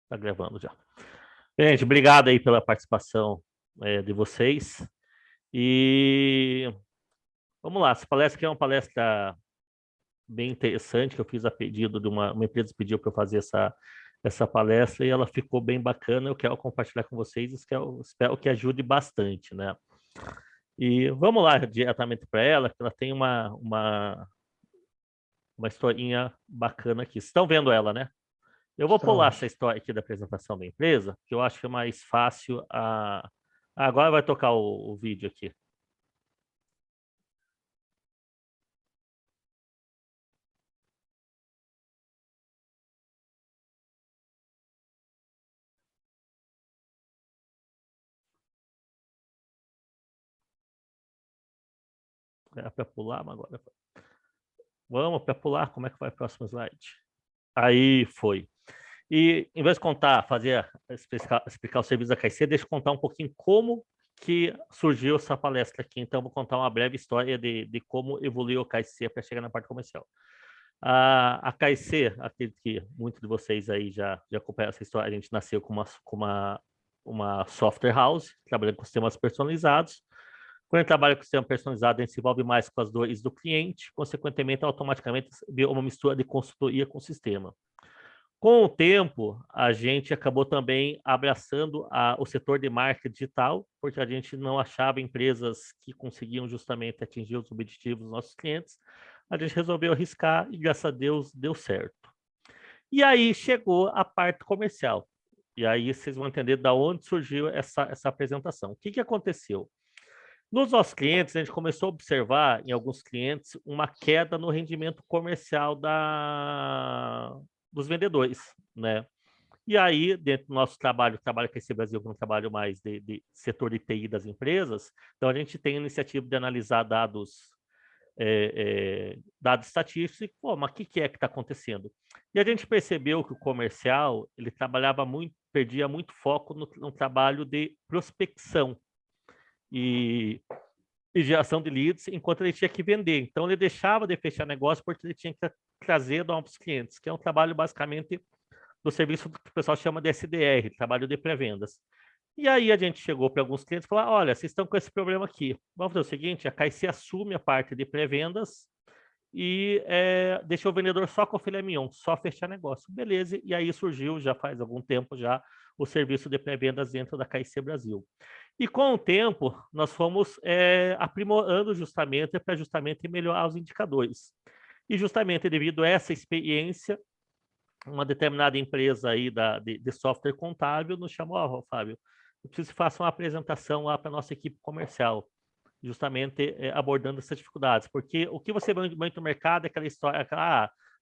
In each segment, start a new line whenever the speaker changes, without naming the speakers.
Tá gravando já. Gente, obrigado aí pela participação de vocês. E vamos lá, essa palestra aqui é uma palestra bem interessante, que eu fiz a pedido de uma empresa pediu para eu fazer essa palestra e ela ficou bem bacana. Eu quero compartilhar com vocês, espero que ajude bastante, né? E vamos lá diretamente para ela, que ela tem uma historinha bacana aqui. Vocês estão vendo ela, né? Eu vou pular essa
Estamos.
história aqui da apresentação da empresa, que eu acho que é mais fácil Agora vai tocar o vídeo aqui. É para pular, mas agora... Vamos para pular, como é que vai o próximo slide? Aí foi. E em vez de explicar o serviço da KC, deixa eu contar um pouquinho como que surgiu essa palestra aqui. Então, eu vou contar uma breve história de como evoluiu a KC para chegar na parte comercial. A KC, acredito que muitos de vocês aí já acompanham essa história, a gente nasceu com uma software house, trabalhando com sistemas personalizados. Quando a gente trabalha com sistema personalizado, a gente se envolve mais com as dores do cliente, consequentemente, automaticamente, vira uma mistura de consultoria com sistema. Com o tempo, a gente acabou também abraçando o setor de marketing digital, porque a gente não achava empresas que conseguiam justamente atingir os objetivos dos nossos clientes. A gente resolveu arriscar e, graças a Deus, deu certo. E aí chegou a parte comercial. E aí vocês vão entender de onde surgiu essa apresentação. O que aconteceu? Nos nossos clientes, a gente começou a observar em alguns clientes uma queda no rendimento comercial dos vendedores, né? E aí, dentro do nosso trabalho com a IC Brasil, que é um trabalho mais de setor de TI das empresas, então a gente tem a iniciativa de analisar dados estatísticos e, pô, mas o que é que está acontecendo? E a gente percebeu que o comercial, ele trabalhava muito, perdia muito foco no trabalho de prospecção e geração de leads, enquanto ele tinha que vender. Então, ele deixava de fechar negócio porque ele tinha que trazer novos clientes, que é um trabalho basicamente do serviço que o pessoal chama de SDR, trabalho de pré-vendas. E aí a gente chegou para alguns clientes e falou: olha, vocês estão com esse problema aqui. Vamos fazer o seguinte: a KC assume a parte de pré-vendas e deixa o vendedor só com o filé mignon, só fechar negócio. Beleza, e aí surgiu, já faz algum tempo já, o serviço de pré-vendas dentro da KC Brasil. E com o tempo, nós fomos aprimorando justamente para justamente melhorar os indicadores. E justamente devido a essa experiência, uma determinada empresa aí de software contábil nos chamou: ó, Fábio, eu preciso que faça uma apresentação lá para a nossa equipe comercial, justamente abordando essas dificuldades. Porque o que você vê muito no mercado é aquela história,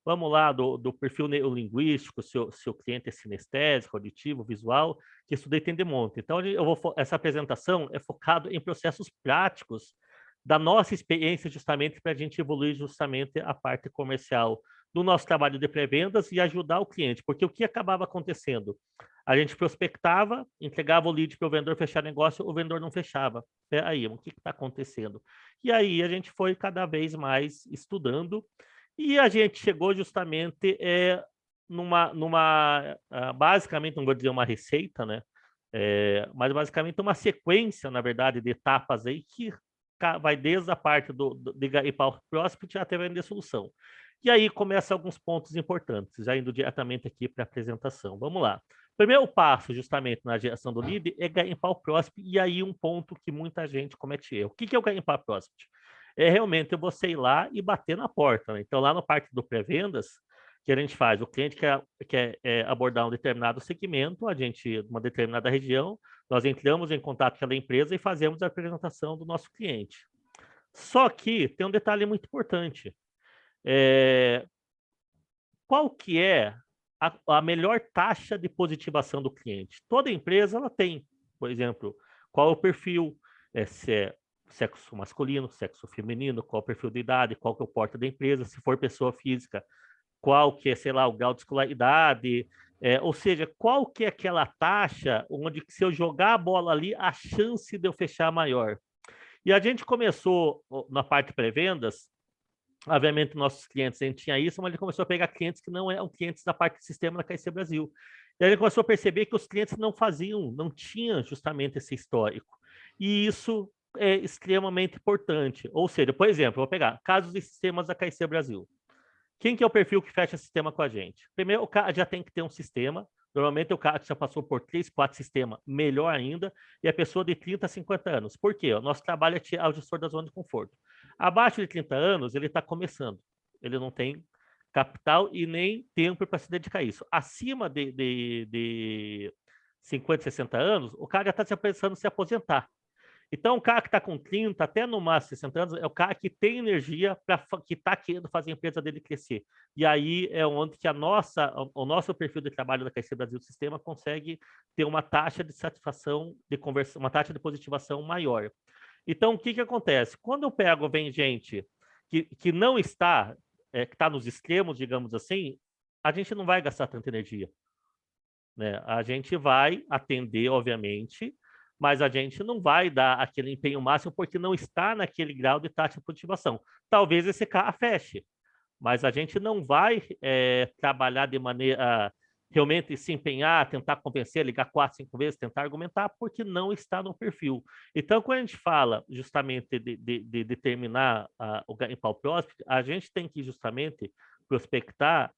vamos lá, do perfil neurolinguístico, se o cliente é sinestésico, auditivo, visual, que isso daí tem de monte. Então, essa apresentação é focada em processos práticos da nossa experiência, justamente para a gente evoluir justamente a parte comercial do nosso trabalho de pré-vendas e ajudar o cliente. Porque o que acabava acontecendo? A gente prospectava, entregava o lead para o vendedor fechar negócio, o vendedor não fechava. Aí, o que está acontecendo? E aí a gente foi cada vez mais estudando e a gente chegou justamente basicamente, não vou dizer uma receita, né? Mas basicamente uma sequência, na verdade, de etapas aí que vai desde a parte de garimpar o prospect até vender solução. E aí começam alguns pontos importantes, já indo diretamente aqui para a apresentação. Vamos lá. Primeiro passo, justamente, na geração do lead, é garimpar o prospect, e aí um ponto que muita gente comete erro. O que é o garimpar prospect? É realmente você ir lá e bater na porta, né? Então, lá na parte do pré-vendas, que a gente faz, o cliente quer abordar um determinado segmento, a gente, uma determinada região, nós entramos em contato com aquela empresa e fazemos a apresentação do nosso cliente. Só que tem um detalhe muito importante. Qual que é a melhor taxa de positivação do cliente? Toda empresa ela tem, por exemplo, qual é o perfil, se é sexo masculino, sexo feminino, qual é o perfil de idade, qual que é o porte da empresa, se for pessoa física, qual que é, sei lá, o grau de escolaridade, ou seja, qual que é aquela taxa onde se eu jogar a bola ali, a chance de eu fechar maior. E a gente começou na parte pré-vendas, obviamente nossos clientes, a gente tinha isso, mas ele começou a pegar clientes que não eram clientes da parte de sistema da KC Brasil. E a gente começou a perceber que os clientes não tinham justamente esse histórico. E isso é extremamente importante. Ou seja, por exemplo, vou pegar casos de sistemas da KIC Brasil. Quem que é o perfil que fecha sistema com a gente? Primeiro, o cara já tem que ter um sistema. Normalmente, o cara que já passou por 3, 4 sistemas, melhor ainda, e a pessoa de 30 a 50 anos. Por quê? O nosso trabalho é tirar o gestor da zona de conforto. Abaixo de 30 anos, ele está começando. Ele não tem capital e nem tempo para se dedicar a isso. Acima de 50, 60 anos, o cara já está pensando em se aposentar. Então, o cara que está com 30, até no máximo 60 anos, é o cara que tem energia, que está querendo fazer a empresa dele crescer. E aí é onde que o nosso perfil de trabalho da KIC Brasil Sistema consegue ter uma taxa de satisfação, de conversão, uma taxa de positivação maior. Então, o que, que acontece? Quando eu pego, vem gente que não está, que está nos extremos, digamos assim, a gente não vai gastar tanta energia. Né? A gente vai atender, obviamente, mas a gente não vai dar aquele empenho máximo porque não está naquele grau de taxa de positivação. Talvez esse cara feche, mas a gente não vai trabalhar de maneira realmente se empenhar, tentar convencer, ligar 4, 5 vezes, tentar argumentar, porque não está no perfil. Então, quando a gente fala justamente de determinar o garimpo prospect, a gente tem que justamente prospectar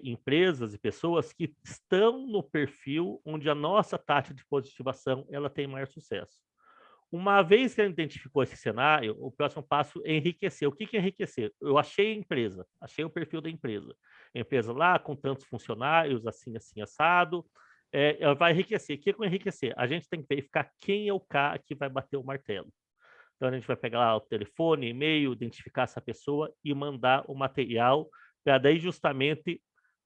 empresas e pessoas que estão no perfil onde a nossa taxa de positivação ela tem maior sucesso. Uma vez que a gente identificou esse cenário, o próximo passo é enriquecer. O que é enriquecer? Eu achei a empresa, achei o perfil da empresa. A empresa lá com tantos funcionários, assim, assim, assado, ela vai enriquecer. O que é enriquecer? A gente tem que verificar quem é o cara que vai bater o martelo. Então, a gente vai pegar lá o telefone, e-mail, identificar essa pessoa e mandar o material para daí justamente,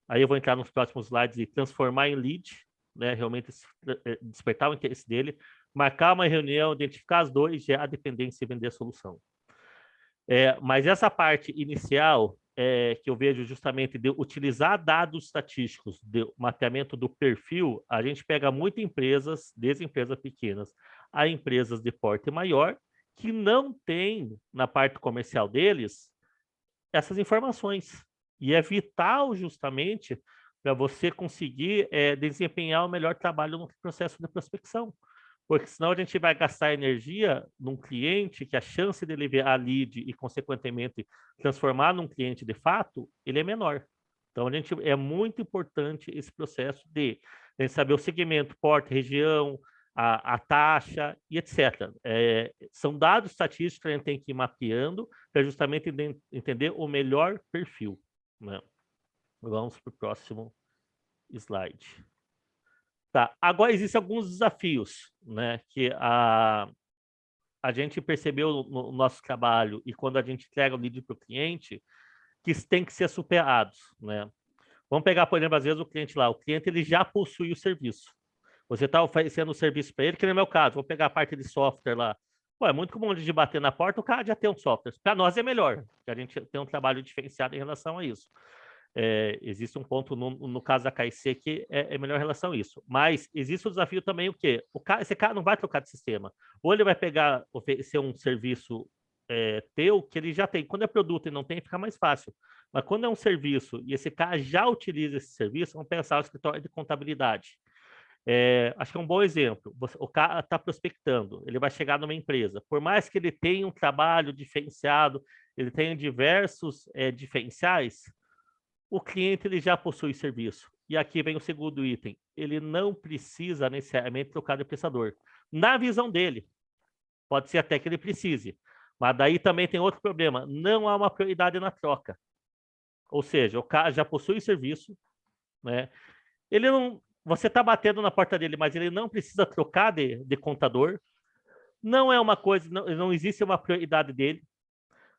aí eu vou entrar nos próximos slides e transformar em lead, né, realmente despertar o interesse dele, marcar uma reunião, identificar as dores, gerar a dependência e vender a solução. Mas essa parte inicial que eu vejo justamente de utilizar dados estatísticos, de mapeamento do perfil, a gente pega muitas empresas, desde empresas pequenas a empresas de porte maior, que não tem na parte comercial deles essas informações. E é vital justamente para você conseguir desempenhar o melhor trabalho no processo de prospecção. Porque senão a gente vai gastar energia num cliente que a chance de ele ver a lead e, consequentemente, transformar num cliente de fato, ele é menor. Então, é muito importante esse processo de a gente saber o segmento, porte, região, a taxa e etc. São dados estatísticos que a gente tem que ir mapeando para justamente entender o melhor perfil. Né? Vamos para o próximo slide. Tá. Agora, existem alguns desafios, né, que a gente percebeu no nosso trabalho e quando a gente entrega o lead para o cliente, que tem que ser superados. Né? Vamos pegar, por exemplo, às vezes o cliente lá, o cliente ele já possui o serviço. Você está oferecendo o serviço para ele, que no meu caso, vou pegar a parte de software lá. Pô, é muito comum de bater na porta, o cara já tem um software. Para nós é melhor, porque a gente tem um trabalho diferenciado em relação a isso. Existe um ponto no caso da KIC que é melhor em relação a isso. Mas existe o desafio também o quê? Esse cara não vai trocar de sistema. Ou ele vai oferecer um serviço teu que ele já tem. Quando é produto e não tem, fica mais fácil. Mas quando é um serviço e esse cara já utiliza esse serviço, vamos pensar o escritório de contabilidade. Acho que é um bom exemplo. O cara está prospectando, ele vai chegar numa empresa. Por mais que ele tenha um trabalho diferenciado, ele tenha diversos diferenciais, o cliente ele já possui serviço. E aqui vem o segundo item. Ele não precisa necessariamente trocar de prestador. Na visão dele, pode ser até que ele precise. Mas daí também tem outro problema. Não há uma prioridade na troca. Ou seja, o cara já possui serviço, né? Ele não, você está batendo na porta dele, mas ele não precisa trocar de contador. Não é uma coisa, não existe uma prioridade dele.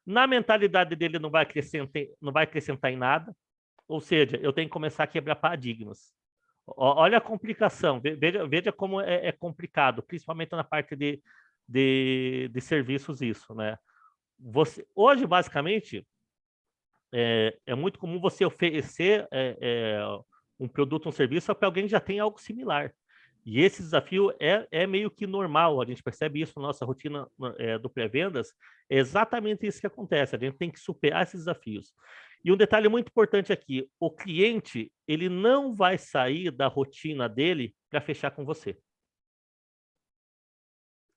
Na mentalidade dele não vai acrescentar em nada. Ou seja, eu tenho que começar a quebrar paradigmas. Olha a complicação, veja como é complicado, principalmente na parte de serviços isso, né? Hoje, basicamente, é muito comum você oferecer um produto, um serviço para alguém que já tem algo similar. E esse desafio é meio que normal, a gente percebe isso na nossa rotina do pré-vendas, é exatamente isso que acontece, a gente tem que superar esses desafios. E um detalhe muito importante aqui, o cliente, ele não vai sair da rotina dele para fechar com você.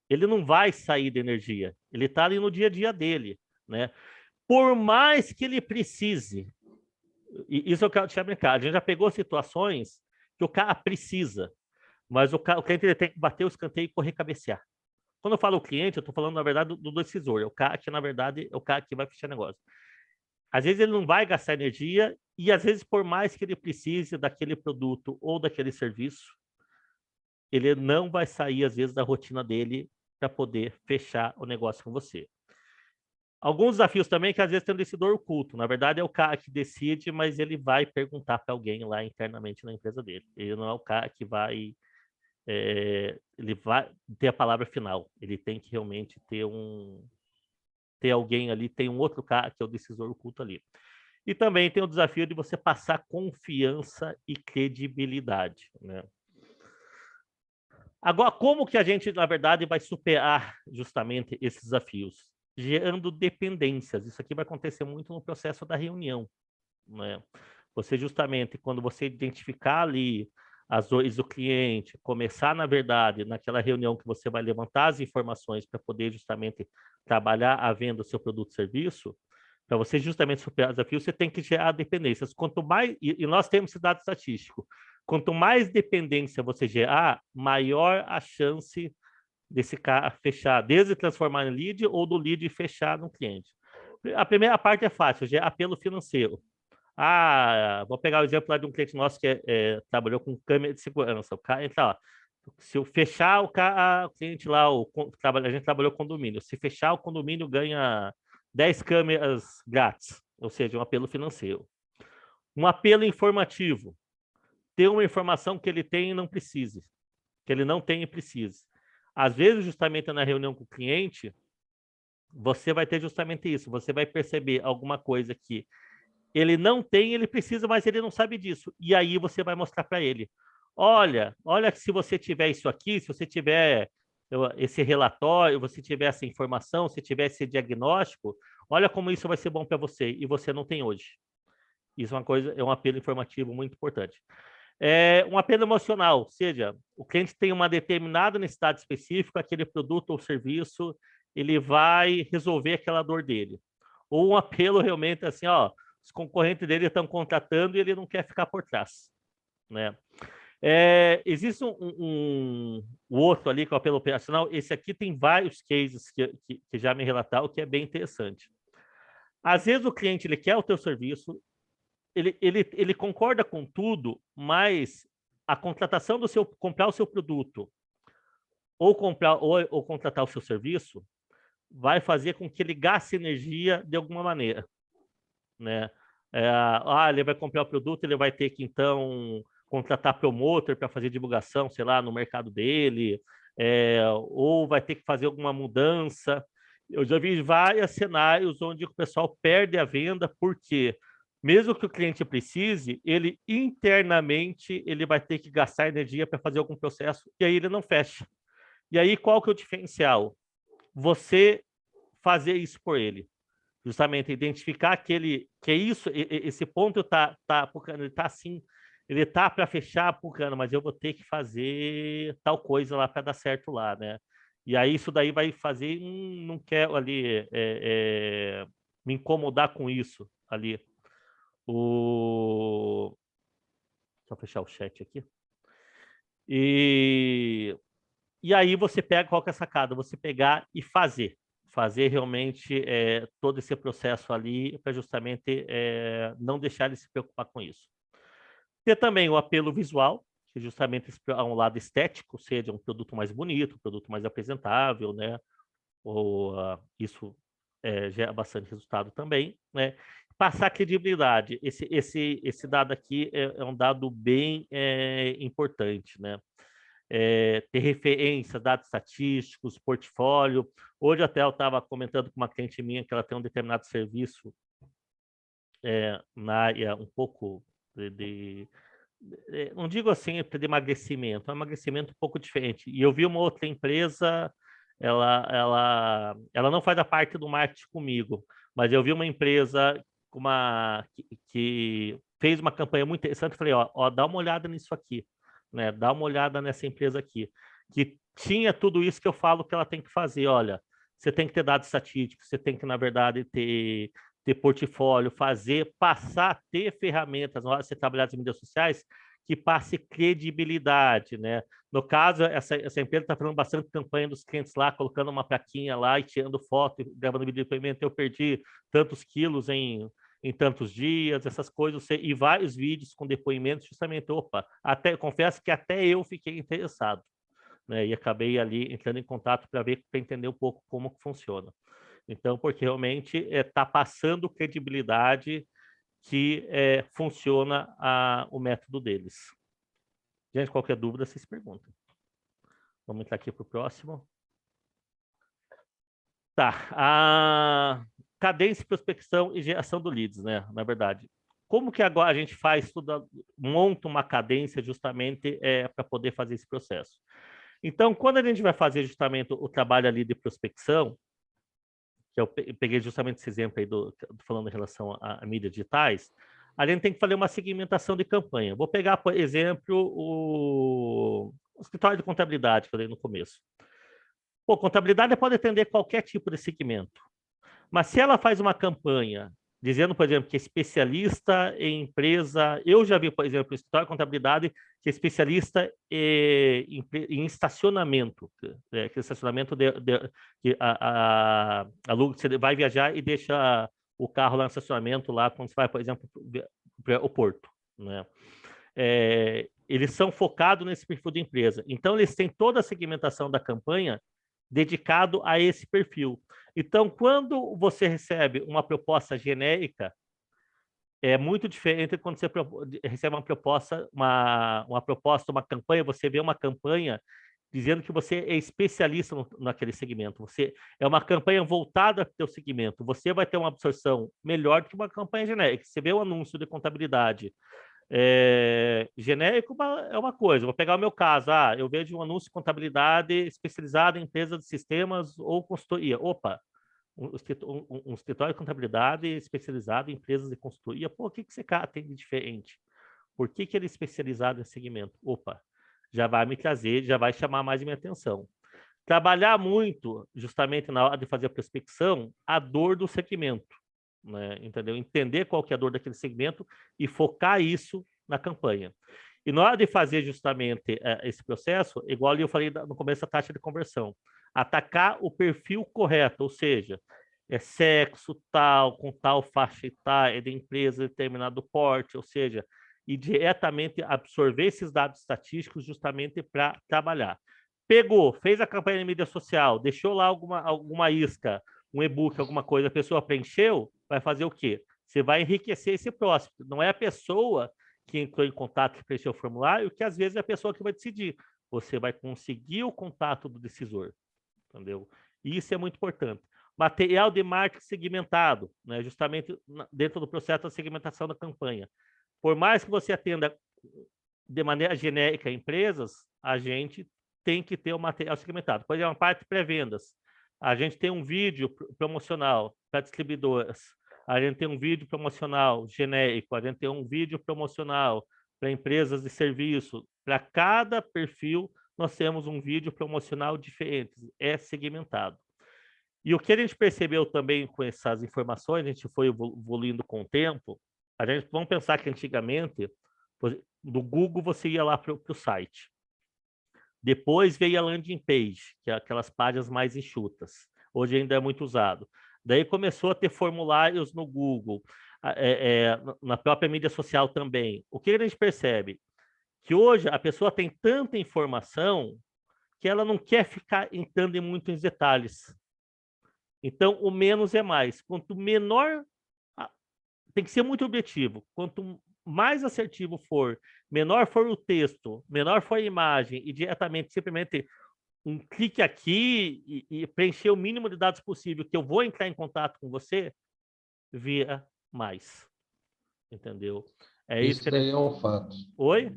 Ele não vai sair da energia, ele está ali no dia a dia dele, né? Por mais que ele precise, e isso eu quero deixar bem claro, a gente já pegou situações que o cara precisa, mas o cliente ele tem que bater o escanteio e correr cabecear. Quando eu falo o cliente, eu estou falando, na verdade, do decisor, é o cara que, na verdade, é o cara que vai fechar negócio. Às vezes ele não vai gastar energia e, às vezes, por mais que ele precise daquele produto ou daquele serviço, ele não vai sair, às vezes, da rotina dele para poder fechar o negócio com você. Alguns desafios também que às vezes tem um decidor oculto. Na verdade, é o cara que decide, mas ele vai perguntar para alguém lá internamente na empresa dele. Ele não é o cara que vai, ele vai ter a palavra final. Ele tem que realmente ter alguém ali, tem um outro cara que é o decisor oculto ali. E também tem o desafio de você passar confiança e credibilidade, né? Agora, como que a gente, na verdade, vai superar justamente esses desafios? Gerando dependências. Isso aqui vai acontecer muito no processo da reunião, né? Você justamente, quando você identificar ali as dores do cliente, começar, na verdade, naquela reunião que você vai levantar as informações para poder justamente trabalhar a venda do seu produto ou serviço, para você justamente superar os desafios, você tem que gerar dependências. Quanto mais, e nós temos esse dado estatístico, quanto mais dependência você gerar, maior a chance desse cara fechar, desde transformar em lead ou do lead fechar no cliente. A primeira parte é fácil, já é apelo financeiro. Vou pegar o exemplo lá de um cliente nosso que trabalhou com câmera de segurança. O cara entra lá, se eu fechar o cliente lá, a gente trabalhou com condomínio. Se fechar o condomínio, ganha 10 câmeras grátis, ou seja, um apelo financeiro. Um apelo informativo, ter uma informação que ele tem e não precise, que ele não tem e precise. Às vezes, justamente na reunião com o cliente, você vai ter justamente isso, você vai perceber alguma coisa que ele não tem, ele precisa, mas ele não sabe disso. E aí você vai mostrar para ele. Olha que se você tiver isso aqui, se você tiver esse relatório, você tiver essa informação, se tiver esse diagnóstico, olha como isso vai ser bom para você e você não tem hoje. Isso é uma coisa, é um apelo informativo muito importante. Um apelo emocional, ou seja, o cliente tem uma determinada necessidade específica, aquele produto ou serviço, ele vai resolver aquela dor dele. Ou um apelo realmente assim, ó, os concorrentes dele estão contratando e ele não quer ficar por trás, né? Existe um outro ali que é o apelo operacional. Esse aqui tem vários cases que já me relataram, que é bem interessante. Às vezes o cliente ele quer o teu serviço, ele concorda com tudo, mas a contratação comprar o seu produto ou contratar o seu serviço vai fazer com que ele gaste energia de alguma maneira, né? Ele vai comprar o produto, ele vai ter que então contratar promotor para fazer divulgação, sei lá, no mercado dele, ou vai ter que fazer alguma mudança. Eu já vi vários cenários onde o pessoal perde a venda porque mesmo que o cliente precise, ele internamente ele vai ter que gastar energia para fazer algum processo e aí ele não fecha. E aí qual que é o diferencial? Você fazer isso por ele, justamente identificar que é isso, esse ponto ele tá assim, ele tá para fechar Pucano, mas eu vou ter que fazer tal coisa lá para dar certo lá, né? E aí isso daí vai fazer, não quero ali me incomodar com isso ali. Deixa eu fechar o chat aqui. E aí você pega qual que é a sacada? Você pegar e fazer. Fazer realmente todo esse processo ali para justamente não deixar ele se preocupar com isso. Ter também o apelo visual, que justamente é um lado estético, seja um produto mais bonito, um produto mais apresentável, né? Isso gera bastante resultado também, né? Passar credibilidade. Esse dado aqui é um dado bem importante, né? Ter referência, dados estatísticos, portfólio. Hoje até eu estava comentando com uma cliente minha que ela tem um determinado serviço na área um pouco não digo assim de emagrecimento, é um emagrecimento um pouco diferente. E eu vi uma outra empresa, ela não faz a parte do marketing comigo, mas eu vi uma empresa que fez uma campanha muito interessante. Falei, ó, dá uma olhada nisso aqui, né? Dá uma olhada nessa empresa aqui, que tinha tudo isso que eu falo que ela tem que fazer. Olha, você tem que ter dados estatísticos, você tem que, na verdade, ter portfólio, passar, ter ferramentas, na hora de você trabalhar nas mídias sociais, que passe credibilidade, né? No caso, essa empresa está fazendo bastante campanha dos clientes lá, colocando uma plaquinha lá e tirando foto, gravando vídeo de depoimento. Eu perdi tantos quilos em tantos dias, essas coisas, e vários vídeos com depoimentos, justamente, confesso que até eu fiquei interessado, né? E acabei ali entrando em contato para entender um pouco como que funciona. Então, porque realmente está passando credibilidade que funciona o método deles. Gente, qualquer dúvida, vocês perguntam. Vamos entrar aqui para o próximo. Tá. A cadência, prospecção e geração do leads, né? Na verdade. Como que agora a gente faz tudo, monta uma cadência justamente para poder fazer esse processo? Então, quando a gente vai fazer justamente o trabalho ali de prospecção, que eu peguei justamente esse exemplo aí falando em relação a mídias digitais, a gente tem que fazer uma segmentação de campanha. Vou pegar, por exemplo, o escritório de contabilidade que eu dei no começo. Pô, contabilidade pode atender qualquer tipo de segmento, mas se ela faz uma campanha dizendo, por exemplo, que é especialista em empresa, eu já vi, por exemplo, o escritório de contabilidade que é especialista em estacionamento, que estacionamento que você vai viajar e deixa o carro lá no estacionamento, lá quando você vai, por exemplo, para o porto, né? Eles são focados nesse perfil de empresa. Então, eles têm toda a segmentação da campanha dedicado a esse perfil. Então, quando você recebe uma proposta genérica, é muito diferente quando você recebe uma proposta, uma campanha, você vê uma campanha dizendo que você é especialista naquele segmento. Você é uma campanha voltada para o seu segmento. Você vai ter uma absorção melhor do que uma campanha genérica. Você vê um anúncio de contabilidade genérico é uma coisa. Vou pegar o meu caso. Eu vejo um anúncio de contabilidade especializado em empresa de sistemas ou consultoria. Opa, um escritório de contabilidade especializado em empresas de consultoria. Pô, o que você tem de diferente? Por que ele é especializado nesse segmento? Opa, já vai me trazer, já vai chamar mais minha atenção. Trabalhar muito, justamente na hora de fazer a prospecção, a dor do segmento. Né, entendeu? Entender qual que é a dor daquele segmento e focar isso na campanha. E na hora de fazer justamente esse processo, igual eu falei no começo da taxa de conversão, atacar o perfil correto, ou seja, sexo tal, com tal faixa etária de empresa de determinado porte, ou seja, e diretamente absorver esses dados estatísticos justamente para trabalhar. Pegou, fez a campanha de mídia social, deixou lá alguma isca, um e-book, alguma coisa, a pessoa preencheu, vai fazer o quê? Você vai enriquecer esse próximo. Não é a pessoa que entrou em contato, que preencheu o formulário, que às vezes é a pessoa que vai decidir. Você vai conseguir o contato do decisor, entendeu? E isso é muito importante. Material de marketing segmentado, né? Justamente dentro do processo da segmentação da campanha. Por mais que você atenda de maneira genérica empresas, a gente tem que ter o material segmentado. Por exemplo, a parte de pré-vendas. A gente tem um vídeo promocional para distribuidoras. A gente tem um vídeo promocional genérico. A gente tem um vídeo promocional para empresas de serviço. Para cada perfil, nós temos um vídeo promocional diferente. É segmentado. E o que a gente percebeu também com essas informações, a gente foi evoluindo com o tempo. Vamos pensar que antigamente, do Google, você ia lá para o site. Depois veio a landing page, que é aquelas páginas mais enxutas. Hoje ainda é muito usado. Daí começou a ter formulários no Google, na própria mídia social também. O que a gente percebe? Que hoje a pessoa tem tanta informação que ela não quer ficar entrando em muitos detalhes. Então, o menos é mais. Quanto menor, tem que ser muito objetivo. Quanto mais assertivo for, menor for o texto, menor for a imagem e diretamente, simplesmente um clique aqui e preencher o mínimo de dados possível que eu vou entrar em contato com você, via mais. Entendeu?
Isso daí é um fato.
Oi?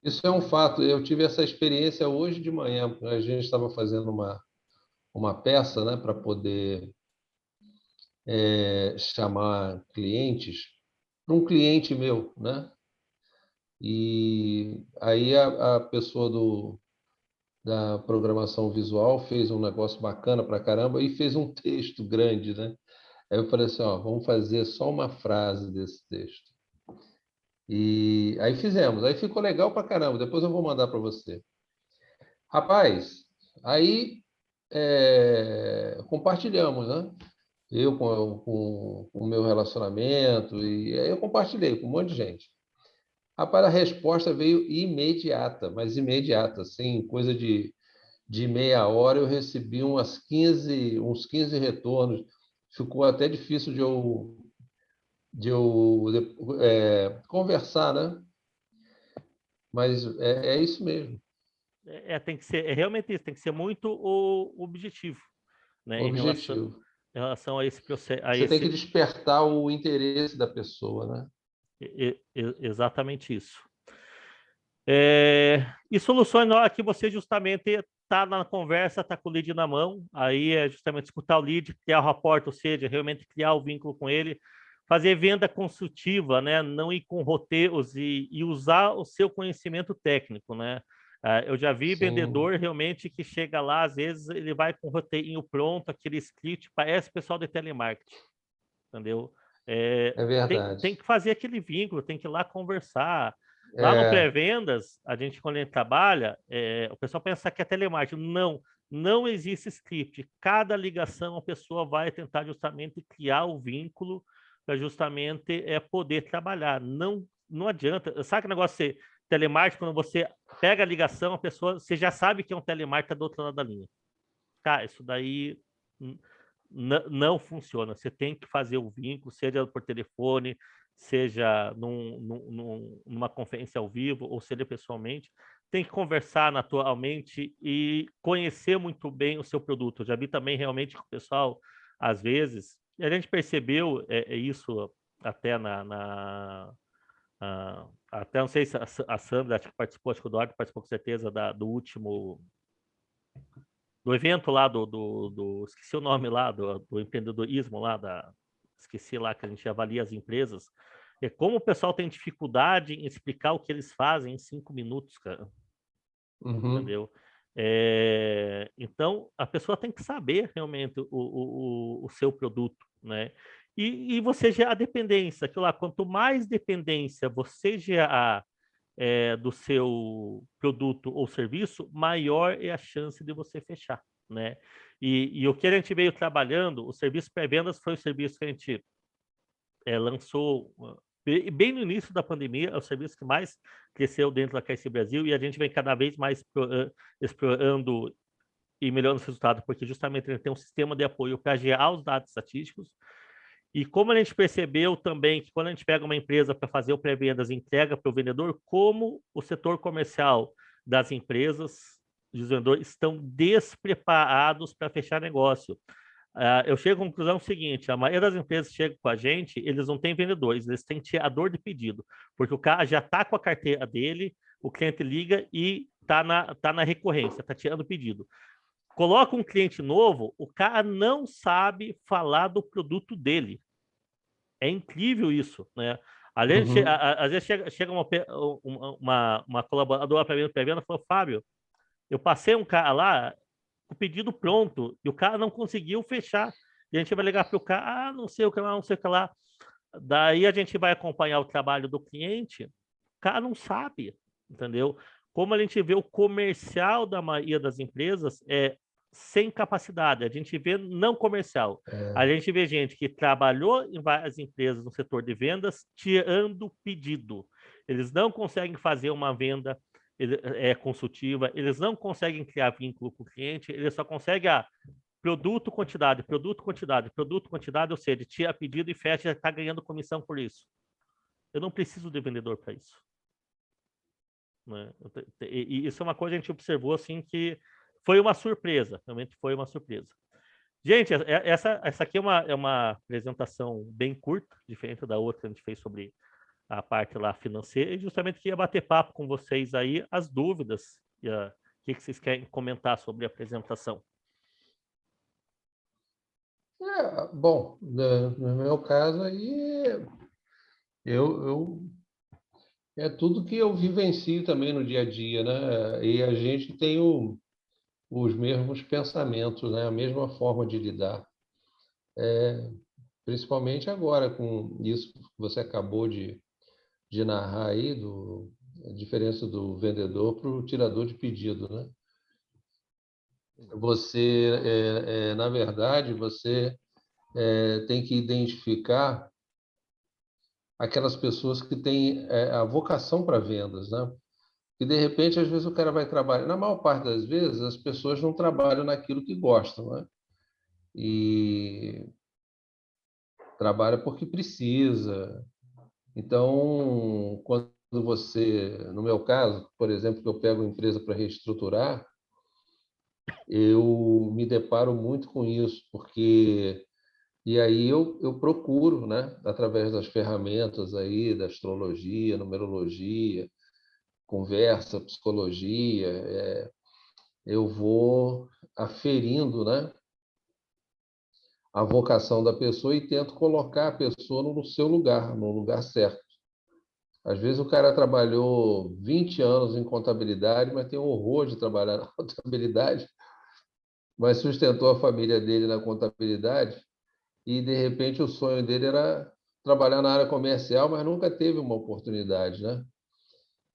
Isso é um fato. Eu tive essa experiência hoje de manhã. A gente estava fazendo uma peça, né, para poder chamar clientes para um cliente meu, né? E aí a pessoa da programação visual fez um negócio bacana pra caramba e fez um texto grande, né? Aí eu falei assim, ó, vamos fazer só uma frase desse texto. E aí fizemos, aí ficou legal pra caramba. Depois eu vou mandar para você. Rapaz, aí compartilhamos, né? Eu com o meu relacionamento, e aí eu compartilhei com um monte de gente. Rapaz, a resposta veio imediata, mas imediata, assim, coisa de meia hora eu recebi uns 15 retornos. Ficou até difícil de eu conversar, né? Mas é isso mesmo,
Tem que ser, realmente isso, tem que ser muito o objetivo, né,
objetivo.
em relação a esse processo, a
Você tem que
esse,
despertar o interesse da pessoa, né?
exatamente isso. E soluções na hora que você justamente está na conversa, está com o lead na mão, aí é justamente escutar o lead, criar o rapport, ou seja, realmente criar o vínculo com ele, fazer venda consultiva, né? Não ir com roteiros e usar o seu conhecimento técnico, né? Eu já vi
Sim,
vendedor realmente que chega lá, às vezes ele vai com o roteirinho pronto, aquele script, parece pessoal de telemarketing, entendeu?
é
Tem
verdade.
que fazer aquele vínculo, tem que ir lá conversar. Lá no
É,
pré-vendas, a gente, quando a gente trabalha, o pessoal pensa que é telemarketing. Não, não existe script. Cada ligação a pessoa vai tentar justamente criar o vínculo para justamente poder trabalhar. Não, não adianta. Sabe que negócio de telemarketing, quando você pega a ligação, a pessoa, você já sabe que é um telemarketing do outro lado da linha. Cara, isso daí não funciona. Você tem que fazer o vínculo, seja por telefone, seja numa conferência ao vivo, ou seja pessoalmente. Tem que conversar naturalmente e conhecer muito bem o seu produto. Eu já vi também realmente que o pessoal, às vezes, e a gente percebeu isso até até não sei se a Sandra, acho que participou, acho que o Eduardo participou com certeza do último do evento lá esqueci o nome lá, do empreendedorismo lá, esqueci lá que a gente avalia as empresas, é como o pessoal tem dificuldade em explicar o que eles fazem em 5 minutos, cara,
uhum,
entendeu? Então, a pessoa tem que saber realmente o seu produto, né? E você gerar dependência, aquilo lá, quanto mais dependência você gerar do seu produto ou serviço, maior é a chance de você fechar, né? E o que a gente veio trabalhando, o serviço pré-vendas foi o serviço que a gente lançou bem no início da pandemia, é o serviço que mais cresceu dentro da KC Brasil e a gente vem cada vez mais explorando e melhorando os resultados, porque justamente ele tem um sistema de apoio para gerar os dados estatísticos. E como a gente percebeu também que quando a gente pega uma empresa para fazer o pré-vendas e entrega para o vendedor, como o setor comercial das empresas, dos vendedores, estão despreparados para fechar negócio. Eu chego à conclusão seguinte: a maioria das empresas que chegam com a gente, eles não têm vendedores, eles têm tirador de pedido, porque o cara já está com a carteira dele, o cliente liga e tá na recorrência, está tirando pedido. Coloca um cliente novo, o cara não sabe falar do produto dele. É incrível isso, né? Além de,
uhum.
às vezes chega uma colaboradora para mim no pré-venda e falou, Fábio, eu passei um cara lá, o pedido pronto, e o cara não conseguiu fechar. E a gente vai ligar para o cara, não sei o que lá, não sei o que lá. Daí a gente vai acompanhar o trabalho do cliente, o cara não sabe, entendeu? Como a gente vê o comercial da maioria das empresas sem capacidade, a gente vê não comercial. A
É,
gente vê gente que trabalhou em várias empresas no setor de vendas tirando pedido. Eles não conseguem fazer uma venda consultiva, eles não conseguem criar vínculo com o cliente, eles só conseguem produto, quantidade, produto, quantidade, produto, quantidade, ou seja, tira pedido e fecha, está ganhando comissão por isso. Eu não preciso de vendedor para isso. Né? E isso é uma coisa que a gente observou assim que foi uma surpresa, realmente foi uma surpresa. Gente, essa aqui é uma apresentação bem curta, diferente da outra que a gente fez sobre a parte lá financeira, e justamente queria bater papo com vocês aí, as dúvidas, e o que vocês querem comentar sobre a apresentação.
Bom, no meu caso aí, eu é tudo que eu vivencio também no dia a dia, né? E a gente tem os mesmos pensamentos, né? A mesma forma de lidar. Principalmente agora com isso que você acabou de narrar aí, a diferença do vendedor para o tirador de pedido, né? Na verdade, você tem que identificar aquelas pessoas que têm a vocação para vendas, né? E de repente, às vezes, o cara vai trabalhar. Na maior parte das vezes, as pessoas não trabalham naquilo que gostam, né? E trabalha porque precisa. Então, quando no meu caso, por exemplo, que eu pego uma empresa para reestruturar, eu me deparo muito com isso, porque e aí eu procuro, né, através das ferramentas aí da astrologia, numerologia, conversa, psicologia, eu vou aferindo, né, a vocação da pessoa e tento colocar a pessoa no seu lugar, no lugar certo. Às vezes o cara trabalhou 20 anos em contabilidade, mas tem horror de trabalhar na contabilidade, mas sustentou a família dele na contabilidade e, de repente, o sonho dele era trabalhar na área comercial, mas nunca teve uma oportunidade, né?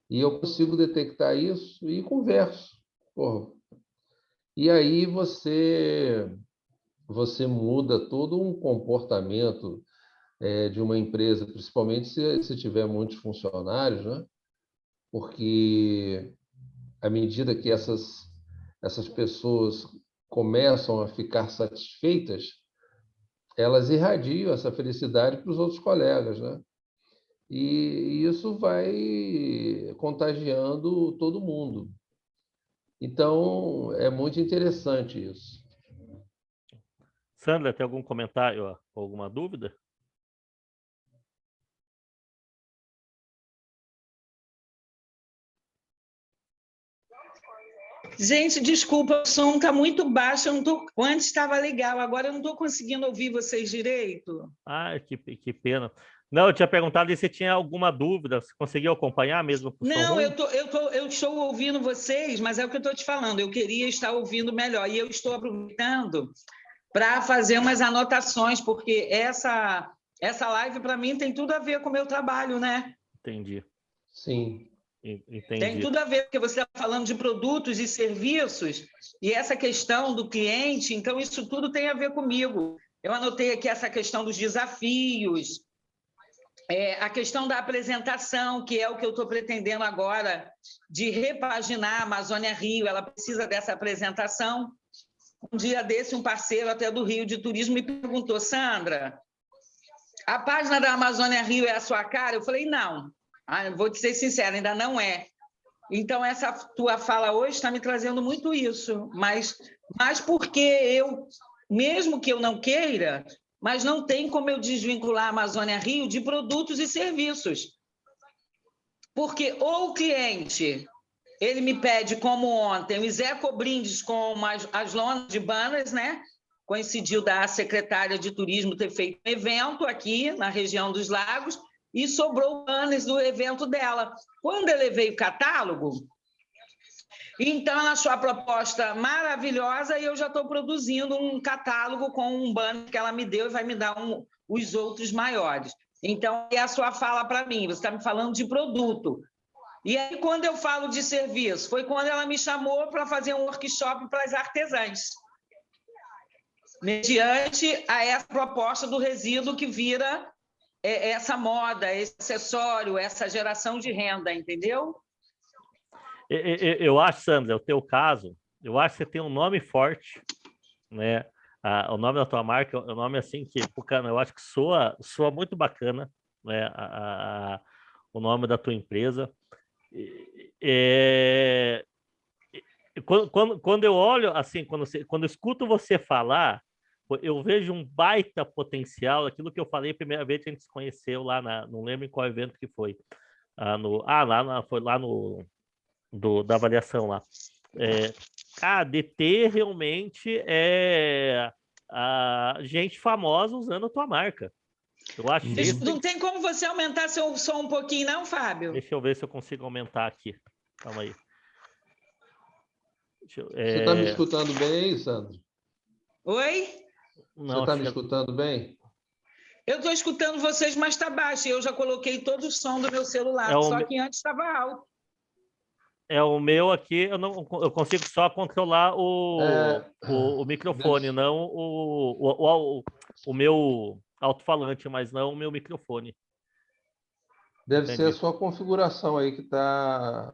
E eu consigo detectar isso e converso. Porra. E aí você muda todo um comportamento de uma empresa, principalmente se tiver muitos funcionários, né? Porque à medida que essas pessoas começam a ficar satisfeitas, elas irradiam essa felicidade para os outros colegas, né? E isso vai contagiando todo mundo. Então, é muito interessante isso.
Sandra, tem algum comentário ou alguma dúvida?
Gente, desculpa, o som está muito baixo. Eu não tô... Antes estava legal, agora eu não estou conseguindo ouvir vocês direito.
Ah, que pena. Não, eu tinha perguntado se você tinha alguma dúvida. Você conseguiu acompanhar mesmo com o som
Não,
ruim?
eu estou ouvindo vocês, mas é o que eu estou te falando. Eu queria estar ouvindo melhor. E eu estou aproveitando para fazer umas anotações, porque essa live, para mim, tem tudo a ver com o meu trabalho, né?
Entendi.
Sim.
Tem
Entendi.
tudo a ver, porque você está falando de produtos e serviços, e essa questão do cliente, então isso tudo tem a ver comigo. Eu anotei aqui essa questão dos desafios, a questão da apresentação, que é o que eu estou pretendendo agora, de repaginar a Amazônia Rio, ela precisa dessa apresentação. Um dia desse, um parceiro até do Rio de Turismo me perguntou, Sandra, a página da Amazônia Rio é a sua cara? Eu falei, não. Vou te ser sincera, ainda não é. Então, essa tua fala hoje está me trazendo muito isso, mas porque eu, mesmo que eu não queira, mas não tem como eu desvincular a Amazônia Rio de produtos e serviços. Porque ou o cliente, ele me pede, como ontem, os ecobrindes com as lonas de banners, né? Coincidiu da secretária de Turismo ter feito um evento aqui na região dos Lagos, e sobrou banners do evento dela. Quando eu levei o catálogo, então, ela achou a proposta maravilhosa e eu já estou produzindo um catálogo com um banner que ela me deu e vai me dar os outros maiores. Então, é a sua fala para mim, você está me falando de produto. E aí, quando eu falo de serviço, foi quando ela me chamou para fazer um workshop para as artesãs, mediante a essa proposta do resíduo que vira essa moda, esse acessório, essa geração de renda, entendeu?
Eu acho, Sandra, o teu caso, eu acho que você tem um nome forte, né? O nome da tua marca é um nome assim que, cara, eu acho que soa muito bacana, né? O nome da tua empresa. Quando eu olho assim, quando eu escuto você falar, eu vejo um baita potencial, aquilo que eu falei a primeira vez que a gente se conheceu lá não lembro em qual evento que foi. Foi lá da avaliação lá. Cara, de ter realmente a gente famosa usando a tua marca. Eu acho isso.
Não tem como você aumentar seu som um pouquinho, não, Fábio?
Deixa eu ver se eu consigo aumentar aqui. Calma aí.
Você está me escutando bem, Sandro?
Oi?
Você está me escutando bem?
Eu estou escutando vocês, mas está baixo. Eu já coloquei todo o som do meu celular, só que antes estava alto.
O meu aqui, eu consigo só controlar o microfone, não o meu alto-falante, mas não o meu microfone.
Deve ser a sua configuração aí que está...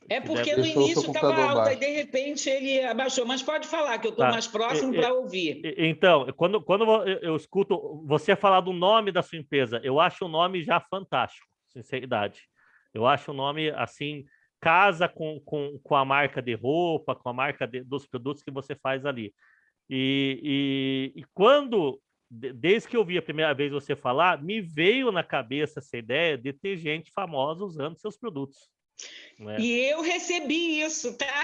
É porque no início estava alta e de repente ele abaixou. Mas pode falar, que eu estou mais próximo para ouvir.
Então, quando eu escuto você falar do nome da sua empresa, eu acho o nome já fantástico, sinceridade. Eu acho o nome, assim, casa com a marca de roupa, com a marca dos produtos que você faz ali. E quando, desde que eu vi a primeira vez você falar, me veio na cabeça essa ideia de ter gente famosa usando seus produtos.
E eu recebi isso, tá?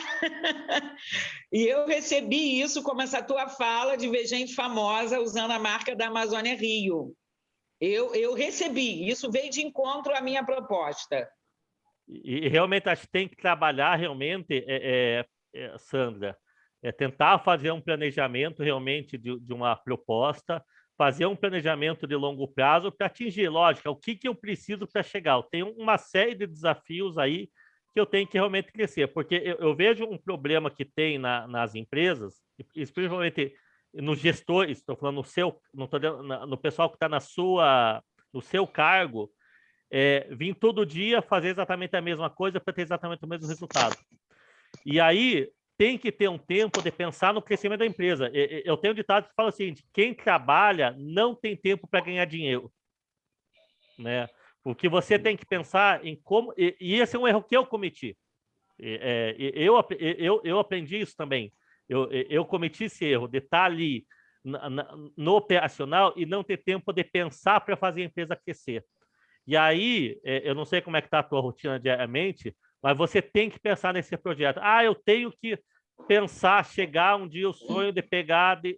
E eu recebi isso como essa tua fala de ver gente famosa usando a marca da Amazônia Rio. Eu recebi, isso veio de encontro à minha proposta.
E realmente acho que tem que trabalhar realmente, Sandra, tentar fazer um planejamento realmente de uma proposta, fazer um planejamento de longo prazo para atingir, lógico, o que eu preciso para chegar. Eu tenho uma série de desafios aí que eu tenho que realmente crescer, porque eu vejo um problema que tem nas empresas, principalmente nos gestores, estou falando no pessoal que está no seu cargo, vir todo dia fazer exatamente a mesma coisa para ter exatamente o mesmo resultado. E aí tem que ter um tempo de pensar no crescimento da empresa. Eu tenho um ditado que fala o seguinte: quem trabalha não tem tempo para ganhar dinheiro, né? Porque você tem que pensar em como... E esse é um erro que eu cometi. Eu aprendi isso também. Eu cometi esse erro de estar ali no operacional e não ter tempo de pensar para fazer a empresa crescer. E aí, eu não sei como é que está a tua rotina diariamente, mas você tem que pensar nesse projeto. Eu tenho que pensar, chegar um dia o sonho de pegar, de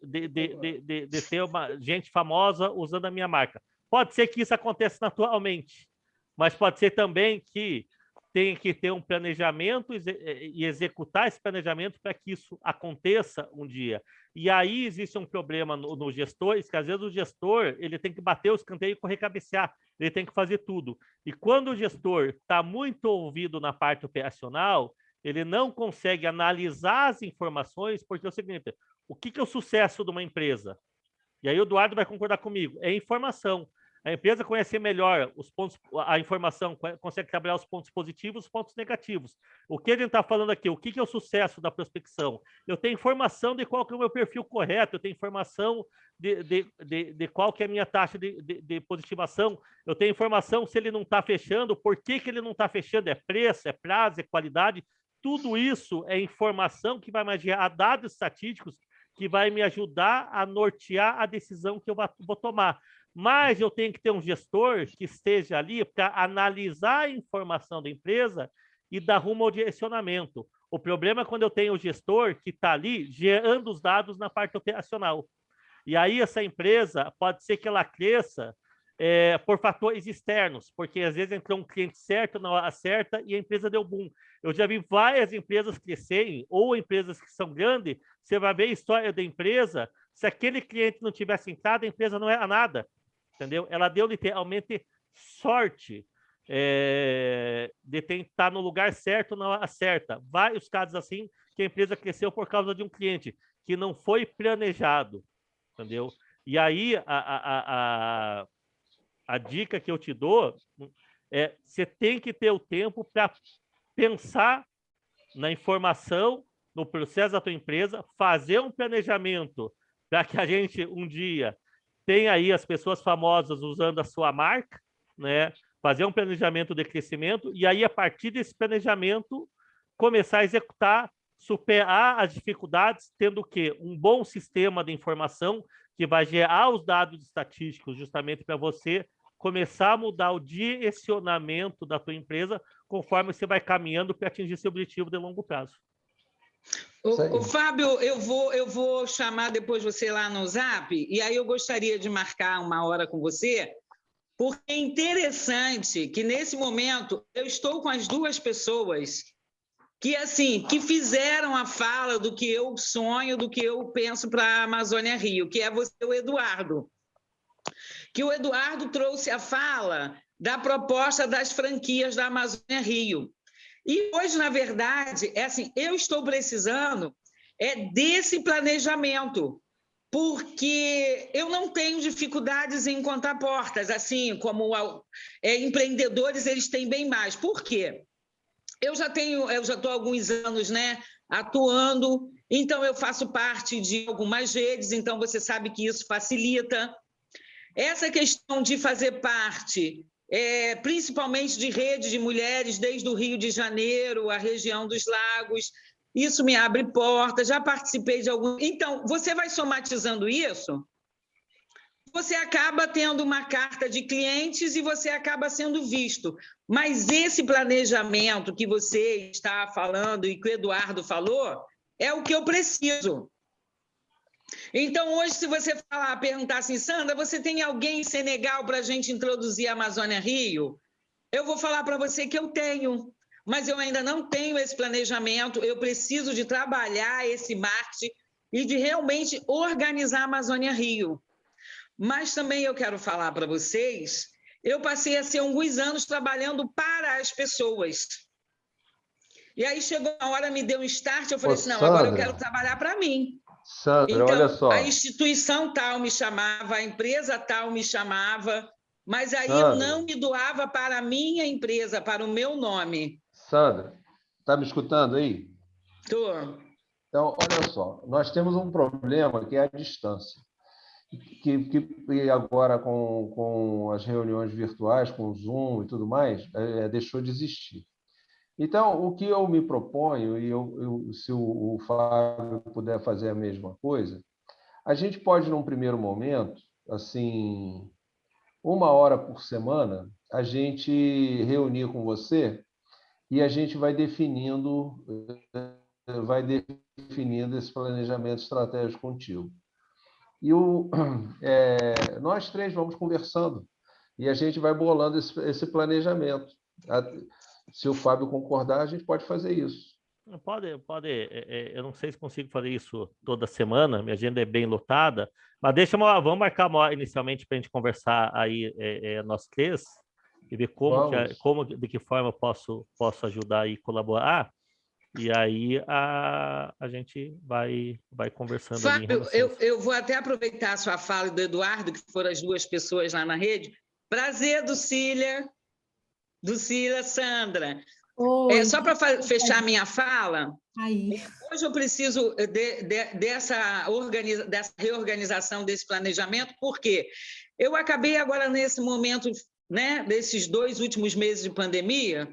ter uma gente famosa usando a minha marca. Pode ser que isso aconteça naturalmente, mas pode ser também que tenha que ter um planejamento e executar esse planejamento para que isso aconteça um dia. E aí existe um problema no gestor, que às vezes o gestor ele tem que bater o escanteio e correr cabecear, ele tem que fazer tudo. E quando o gestor está muito ouvido na parte operacional, ele não consegue analisar as informações, porque é o seguinte: o que é o sucesso de uma empresa? E aí o Eduardo vai concordar comigo, é informação. A empresa conhece melhor os pontos, a informação, consegue trabalhar os pontos positivos e os pontos negativos. O que a gente está falando aqui? O que é o sucesso da prospecção? Eu tenho informação de qual que é o meu perfil correto, eu tenho informação de qual que é a minha taxa de positivação, eu tenho informação se ele não está fechando, por que ele não está fechando, é preço, é prazo, é qualidade. Tudo isso é informação que vai me gerar dados estatísticos que vai me ajudar a nortear a decisão que eu vou tomar. Mas eu tenho que ter um gestor que esteja ali para analisar a informação da empresa e dar rumo ao direcionamento. O problema é quando eu tenho o gestor que está ali gerando os dados na parte operacional. E aí essa empresa pode ser que ela cresça por fatores externos, porque às vezes entrou um cliente certo na hora certa e a empresa deu boom. Eu já vi várias empresas crescerem, ou empresas que são grandes, você vai ver a história da empresa, se aquele cliente não tivesse entrado, a empresa não era nada, entendeu? Ela deu literalmente sorte de estar no lugar certo na hora certa. Vários casos assim, que a empresa cresceu por causa de um cliente que não foi planejado, entendeu? E aí, a dica que eu te dou é: você tem que ter o tempo para pensar na informação, no processo da tua empresa, fazer um planejamento para que a gente um dia tenha aí as pessoas famosas usando a sua marca, né? Fazer um planejamento de crescimento e aí, a partir desse planejamento, começar a executar, superar as dificuldades, tendo o quê? Um bom sistema de informação que vai gerar os dados estatísticos justamente para você começar a mudar o direcionamento da tua empresa conforme você vai caminhando para atingir seu objetivo de longo prazo.
Ô, Fábio, eu vou chamar depois você lá no Zap, e aí eu gostaria de marcar uma hora com você, porque é interessante que, nesse momento, eu estou com as duas pessoas que, assim, que fizeram a fala do que eu sonho, do que eu penso para a Amazônia Rio, que é você e o Eduardo. Que o Eduardo trouxe a fala da proposta das franquias da Amazônia Rio. E hoje, na verdade, é assim, eu estou precisando desse planejamento, porque eu não tenho dificuldades em encontrar portas, assim como empreendedores, eles têm bem mais. Por quê? Eu já estou há alguns anos, né, atuando, então eu faço parte de algumas redes, então você sabe que isso facilita. Essa questão de fazer parte, principalmente de redes de mulheres, desde o Rio de Janeiro, a região dos lagos, isso me abre portas, já participei de algum... Então, você vai somatizando isso, você acaba tendo uma carta de clientes e você acaba sendo visto. Mas esse planejamento que você está falando e que o Eduardo falou, é o que eu preciso. Então, hoje, se você perguntar assim, Sandra, você tem alguém em Senegal para a gente introduzir a Amazônia Rio? Eu vou falar para você que eu tenho, mas eu ainda não tenho esse planejamento, eu preciso de trabalhar esse marketing e de realmente organizar a Amazônia Rio. Mas também eu quero falar para vocês, eu passei a ser alguns anos trabalhando para as pessoas. E aí chegou uma hora, me deu um start, eu falei assim, não, agora eu quero trabalhar para mim.
Sandra,
então,
olha só.
A instituição tal me chamava, a empresa tal me chamava, mas aí
Sandra,
eu não me doava para a minha empresa, para o meu nome.
Sandra, está me escutando aí?
Estou.
Então, olha só, nós temos um problema que é a distância. Que agora, com as reuniões virtuais, com o Zoom e tudo mais, deixou de existir. Então, o que eu me proponho, e se o Fábio puder fazer a mesma coisa, a gente pode, num primeiro momento, assim, 1 hora por semana, a gente reunir com você e a gente vai definindo esse planejamento estratégico contigo. E nós três vamos conversando e a gente vai bolando esse planejamento. Se o Fábio concordar, a gente pode fazer isso.
Pode. Eu não sei se consigo fazer isso toda semana, minha agenda é bem lotada, mas vamos marcar inicialmente para a gente conversar aí, nós três, e ver de que forma eu posso ajudar e colaborar. E aí a gente vai conversando.
Fábio, eu vou até aproveitar a sua fala do Eduardo, que foram as duas pessoas lá na rede. Prazer, Ducília, Sandra. Só para fechar minha fala, hoje eu preciso dessa reorganização desse planejamento, porque eu acabei agora, nesse momento, né, desses 2 últimos meses de pandemia,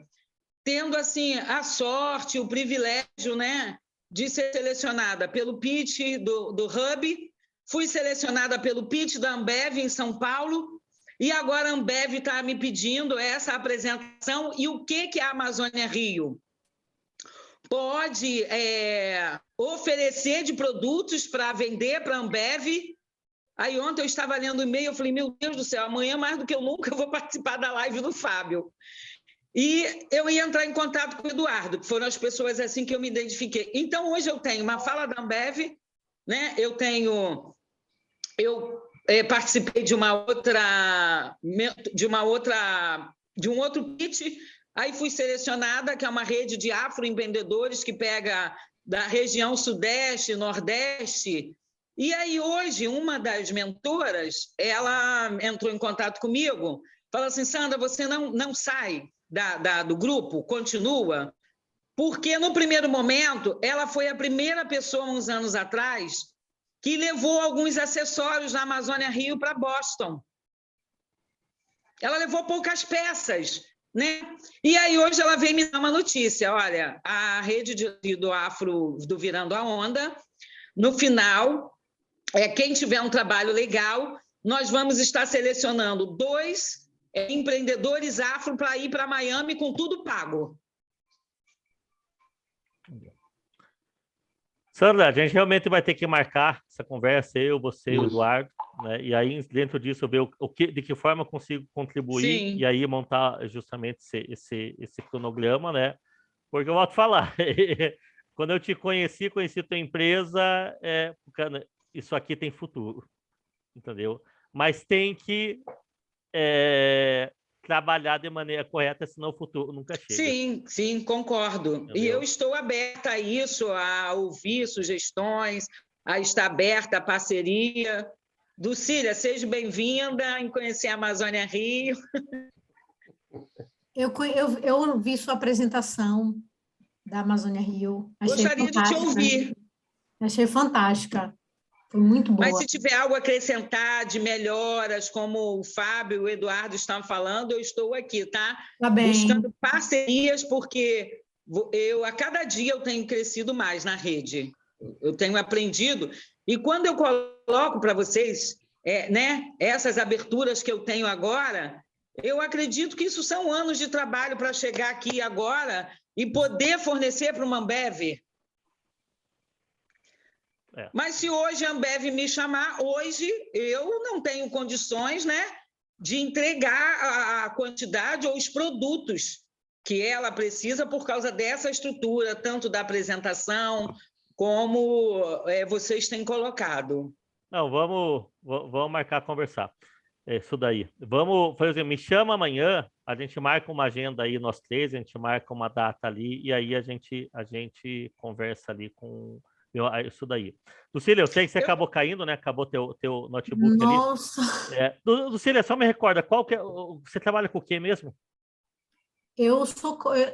tendo assim a sorte, o privilégio, né, de ser selecionada pelo pitch do Hub, fui selecionada pelo pitch da Ambev em São Paulo, e agora a Ambev está me pedindo essa apresentação. E o que a Amazônia Rio pode oferecer de produtos para vender para a Ambev? Aí ontem eu estava lendo o e-mail, eu falei, meu Deus do céu, amanhã mais do que eu nunca vou participar da live do Fábio. E eu ia entrar em contato com o Eduardo, que foram as pessoas assim que eu me identifiquei. Então, hoje eu tenho uma fala da Ambev, né? Eu participei de um outro pitch, aí fui selecionada, que é uma rede de afroempreendedores que pega da região Sudeste, Nordeste. E aí, hoje, uma das mentoras, ela entrou em contato comigo, falou assim, Sandra, você não sai do grupo, continua, porque no primeiro momento ela foi a primeira pessoa, uns anos atrás, que levou alguns acessórios da Amazônia Rio para Boston. Ela levou poucas peças, né? E aí hoje ela vem me dar uma notícia, olha, a rede do Afro, do Virando a Onda, no final, quem tiver um trabalho legal, nós vamos estar selecionando 2 empreendedores afro para ir para Miami com tudo pago.
Sandra, a gente realmente vai ter que marcar essa conversa, eu, você e o
Isso.
Eduardo, né? E aí, dentro disso, eu ver de que forma eu consigo contribuir
Sim.
e aí montar justamente esse cronograma, né? Porque eu volto a falar, quando eu te conheci tua empresa, cara, isso aqui tem futuro, entendeu? Mas tem que trabalhar de maneira correta, senão o futuro nunca chega.
Sim, sim, concordo.
Entendeu?
E eu estou aberta a isso, a ouvir sugestões, a estar aberta à parceria. Dulcília, seja bem-vinda em conhecer a Amazônia Rio.
Eu vi sua apresentação da Amazônia Rio. Achei
Gostaria de te
fantástica.
ouvir.
Achei fantástica. Foi muito
Mas
boa.
se tiver algo a acrescentar de melhoras, como o Fábio e o Eduardo estão falando, eu estou aqui, tá?
Tá bem.
Buscando parcerias, porque a cada dia eu tenho crescido mais na rede. Eu tenho aprendido. E quando eu coloco para vocês, né, essas aberturas que eu tenho agora, eu acredito que isso são anos de trabalho para chegar aqui agora e poder fornecer para o Ambev. Mas se hoje a Ambev me chamar, hoje eu não tenho condições, né, de entregar a quantidade ou os produtos que ela precisa por causa dessa estrutura, tanto da apresentação como vocês têm colocado.
Não, vamos marcar conversar. Isso daí. Vamos, por exemplo, me chama amanhã, a gente marca uma agenda aí, nós três, a gente marca uma data ali, e aí a gente conversa ali com isso daí. Lucília, eu sei que você acabou caindo, né? Acabou teu notebook ali.
Nossa!
Lucília, só me recorda, você trabalha com o quê mesmo?
Eu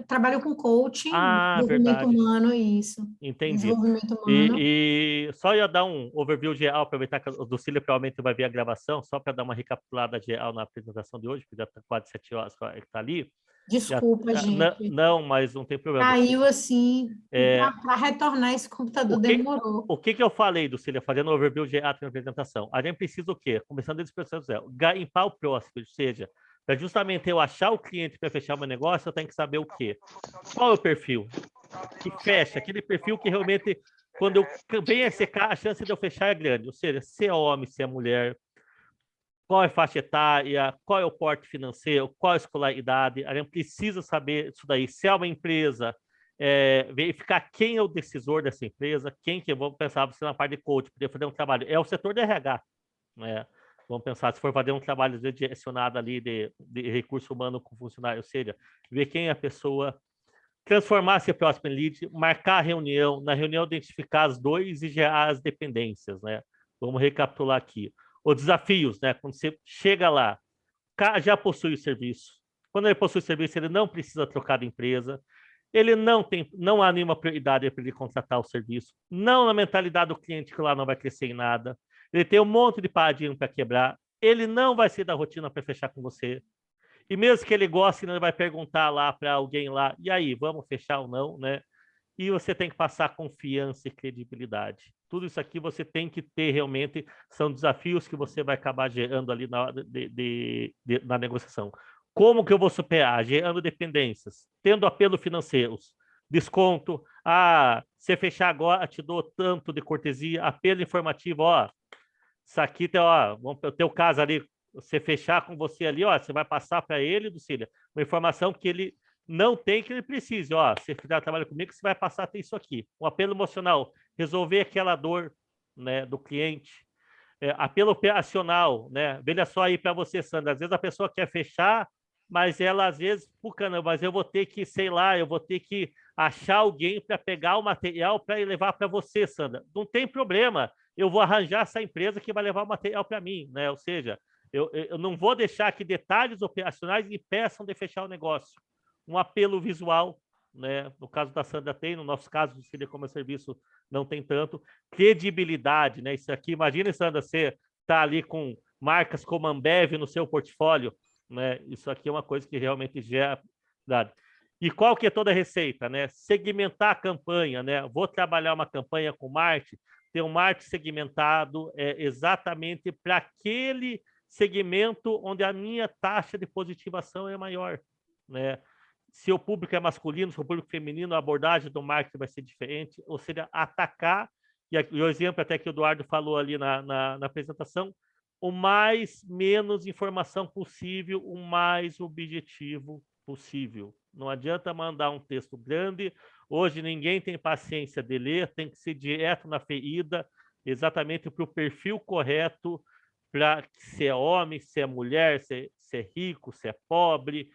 trabalho com coaching, desenvolvimento
verdade.
humano, isso.
Entendi.
Desenvolvimento humano.
E só ia dar um overview geral, aproveitar que o Lucília provavelmente vai ver a gravação, só para dar uma recapitulada geral na apresentação de hoje, porque já está quase 7 horas que está ali.
Desculpa, gente.
Não, mas não tem problema.
Caiu assim, para retornar esse computador demorou.
O que eu falei, Lucília, fazendo um overview geral na apresentação? A gente precisa o quê? Começando desse processo zero, garimpar o próximo, ou seja, para justamente eu achar o cliente para fechar o meu negócio, eu tenho que saber o quê? Qual é o perfil que fecha? Aquele perfil que realmente, quando eu venho a secar, a chance de eu fechar é grande. Ou seja, se é homem, se é mulher, qual é a faixa etária, qual é o porte financeiro, qual é a escolaridade. A gente precisa saber isso daí. Se é uma empresa, verificar quem é o decisor dessa empresa, quem que, vamos pensar, você na parte de coach, poder fazer um trabalho, é o setor de RH, né? Vamos pensar, se for fazer um trabalho direcionado ali de recurso humano com funcionário, ou seja, ver quem é a pessoa, transformar esse próximo em lead, marcar a reunião, na reunião identificar as dois e gerar as dependências, né? Vamos recapitular aqui. Os desafios, né? Quando você chega lá, o cara já possui o serviço. Quando ele possui o serviço, ele não precisa trocar de empresa. Ele não há nenhuma prioridade para ele contratar o serviço. Não na mentalidade do cliente que lá não vai crescer em nada. Ele tem um monte de paradigma para quebrar. Ele não vai ser da rotina para fechar com você. E mesmo que ele goste, ele vai perguntar lá para alguém lá, e aí, vamos fechar ou não, né? E você tem que passar confiança e credibilidade. Tudo isso aqui você tem que ter realmente, são desafios que você vai acabar gerando ali na hora na negociação. Como que eu vou superar? Gerando dependências, tendo apelo financeiros, desconto, se fechar agora, te dou tanto de cortesia, apelo informativo, isso aqui tem, o teu caso ali, você fechar com você ali, você vai passar para ele, Lucília, uma informação que ele não tem, que ele precise. Se fizer trabalho comigo, você vai passar a ter isso aqui. Um apelo emocional, resolver aquela dor, né, do cliente. Apelo operacional, né? Veja só aí para você, Sandra, às vezes a pessoa quer fechar, mas ela às vezes, mas eu vou ter que, sei lá, eu vou ter que achar alguém para pegar o material para levar para você, Sandra. Não tem problema, eu vou arranjar essa empresa que vai levar o material para mim, né? Ou seja, eu não vou deixar que detalhes operacionais impeçam de fechar o negócio. Um apelo visual, né? No caso da Sandra tem, no nosso caso, do Cine como serviço, não tem tanto. Credibilidade, né? Isso aqui, imagina, Sandra, você tá ali com marcas como Ambev no seu portfólio, né? Isso aqui é uma coisa que realmente gera. E qual que é toda a receita, né? Segmentar a campanha, né? Vou trabalhar uma campanha com marketing, ter um marketing segmentado exatamente para aquele segmento onde a minha taxa de positivação é maior, né? se o público é masculino, se o público é feminino, a abordagem do marketing vai ser diferente, ou seja, atacar, e o exemplo até que o Eduardo falou ali na apresentação, o menos informação possível, o mais objetivo possível. Não adianta mandar um texto grande, hoje ninguém tem paciência de ler, tem que ser direto na ferida, exatamente para o perfil correto, para se é homem, se é mulher, se é rico, se é pobre,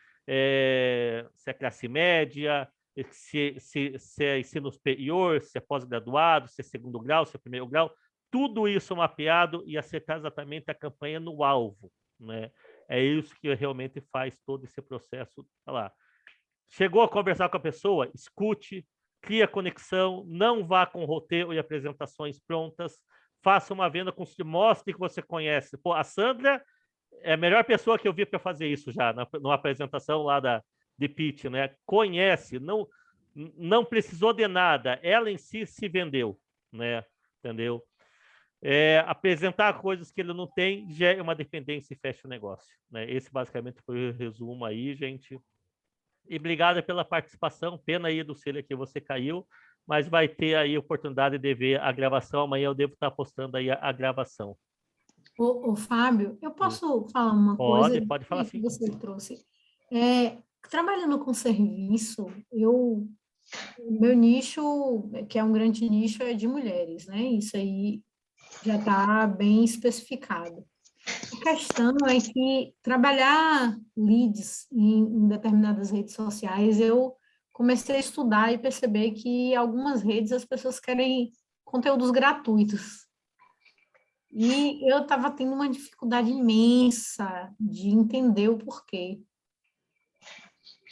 se é classe média, se é ensino superior, se é pós-graduado, se é segundo grau, se é primeiro grau, tudo isso mapeado e acertar exatamente a campanha no alvo, né? É isso que realmente faz todo esse processo. Lá. Chegou a conversar com a pessoa, escute, cria conexão, não vá com roteiro e apresentações prontas, faça uma venda, mostre que você conhece. Pô, a Sandra é a melhor pessoa que eu vi para fazer isso já, numa apresentação lá de pitch, né? Conhece, não precisou de nada, ela em si se vendeu, né? Entendeu? Apresentar coisas que ele não tem já é uma dependência e fecha o negócio, né? Esse basicamente foi o resumo aí, gente. E obrigado pela participação, pena aí do Cília que você caiu, mas vai ter aí a oportunidade de ver a gravação, amanhã eu devo estar postando aí a gravação.
Ô, Fábio, eu posso falar uma coisa
Pode falar
que
sim.
você trouxe? Trabalhando com serviço, meu nicho, que é um grande nicho, é de mulheres, né? Isso aí já está bem especificado. A questão é que trabalhar leads em determinadas redes sociais, eu comecei a estudar e perceber que algumas redes as pessoas querem conteúdos gratuitos. E eu estava tendo uma dificuldade imensa de entender o porquê.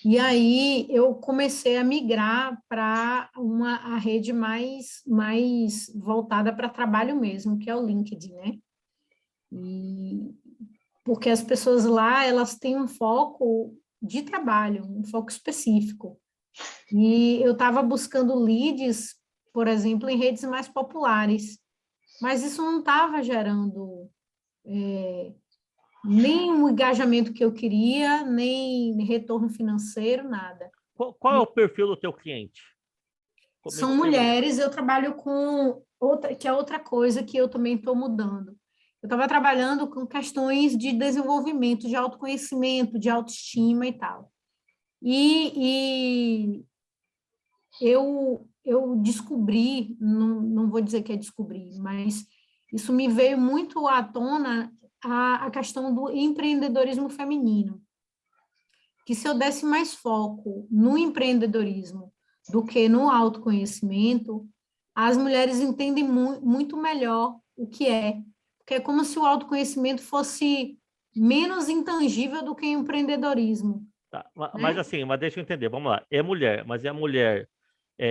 E aí eu comecei a migrar para a rede mais voltada para trabalho mesmo, que é o LinkedIn, né? Porque as pessoas lá, elas têm um foco de trabalho, um foco específico. E eu estava buscando leads, por exemplo, em redes mais populares, mas isso não estava gerando nem o engajamento que eu queria, nem retorno financeiro, nada.
Qual é o perfil do teu cliente?
São mulheres, eu trabalho com outra coisa que eu também estou mudando. Eu estava trabalhando com questões de desenvolvimento, de autoconhecimento, de autoestima e tal. E eu descobri, não vou dizer que é descobrir, mas isso me veio muito à tona a questão do empreendedorismo feminino. Que se eu desse mais foco no empreendedorismo do que no autoconhecimento, as mulheres entendem muito melhor o que é. Porque é como se o autoconhecimento fosse menos intangível do que o empreendedorismo.
Tá, mas assim, deixa eu entender, vamos lá. É mulher, mas é a mulher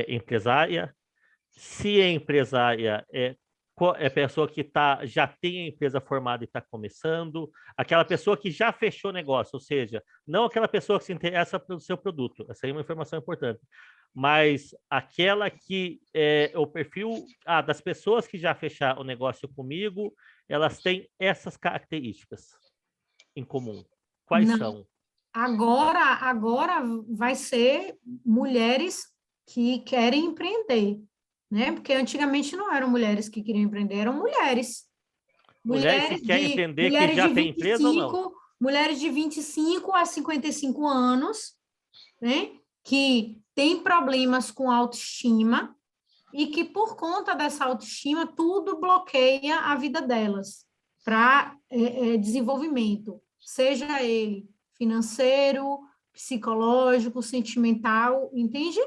empresária? Se é empresária, é pessoa que já tem a empresa formada e está começando, aquela pessoa que já fechou negócio, ou seja, não aquela pessoa que se interessa pelo seu produto, essa aí é uma informação importante, mas aquela que é o perfil das pessoas que já fecharam o negócio comigo, elas têm essas características em comum. Quais são?
Agora vai ser mulheres que querem empreender, né? Porque antigamente não eram mulheres que queriam empreender, eram mulheres.
Mulheres que querem empreender, que já têm empresa ou não?
Mulheres de 25 a 55 anos, né? Que têm problemas com autoestima e que, por conta dessa autoestima, tudo bloqueia a vida delas para desenvolvimento, seja ele financeiro, psicológico, sentimental, entende?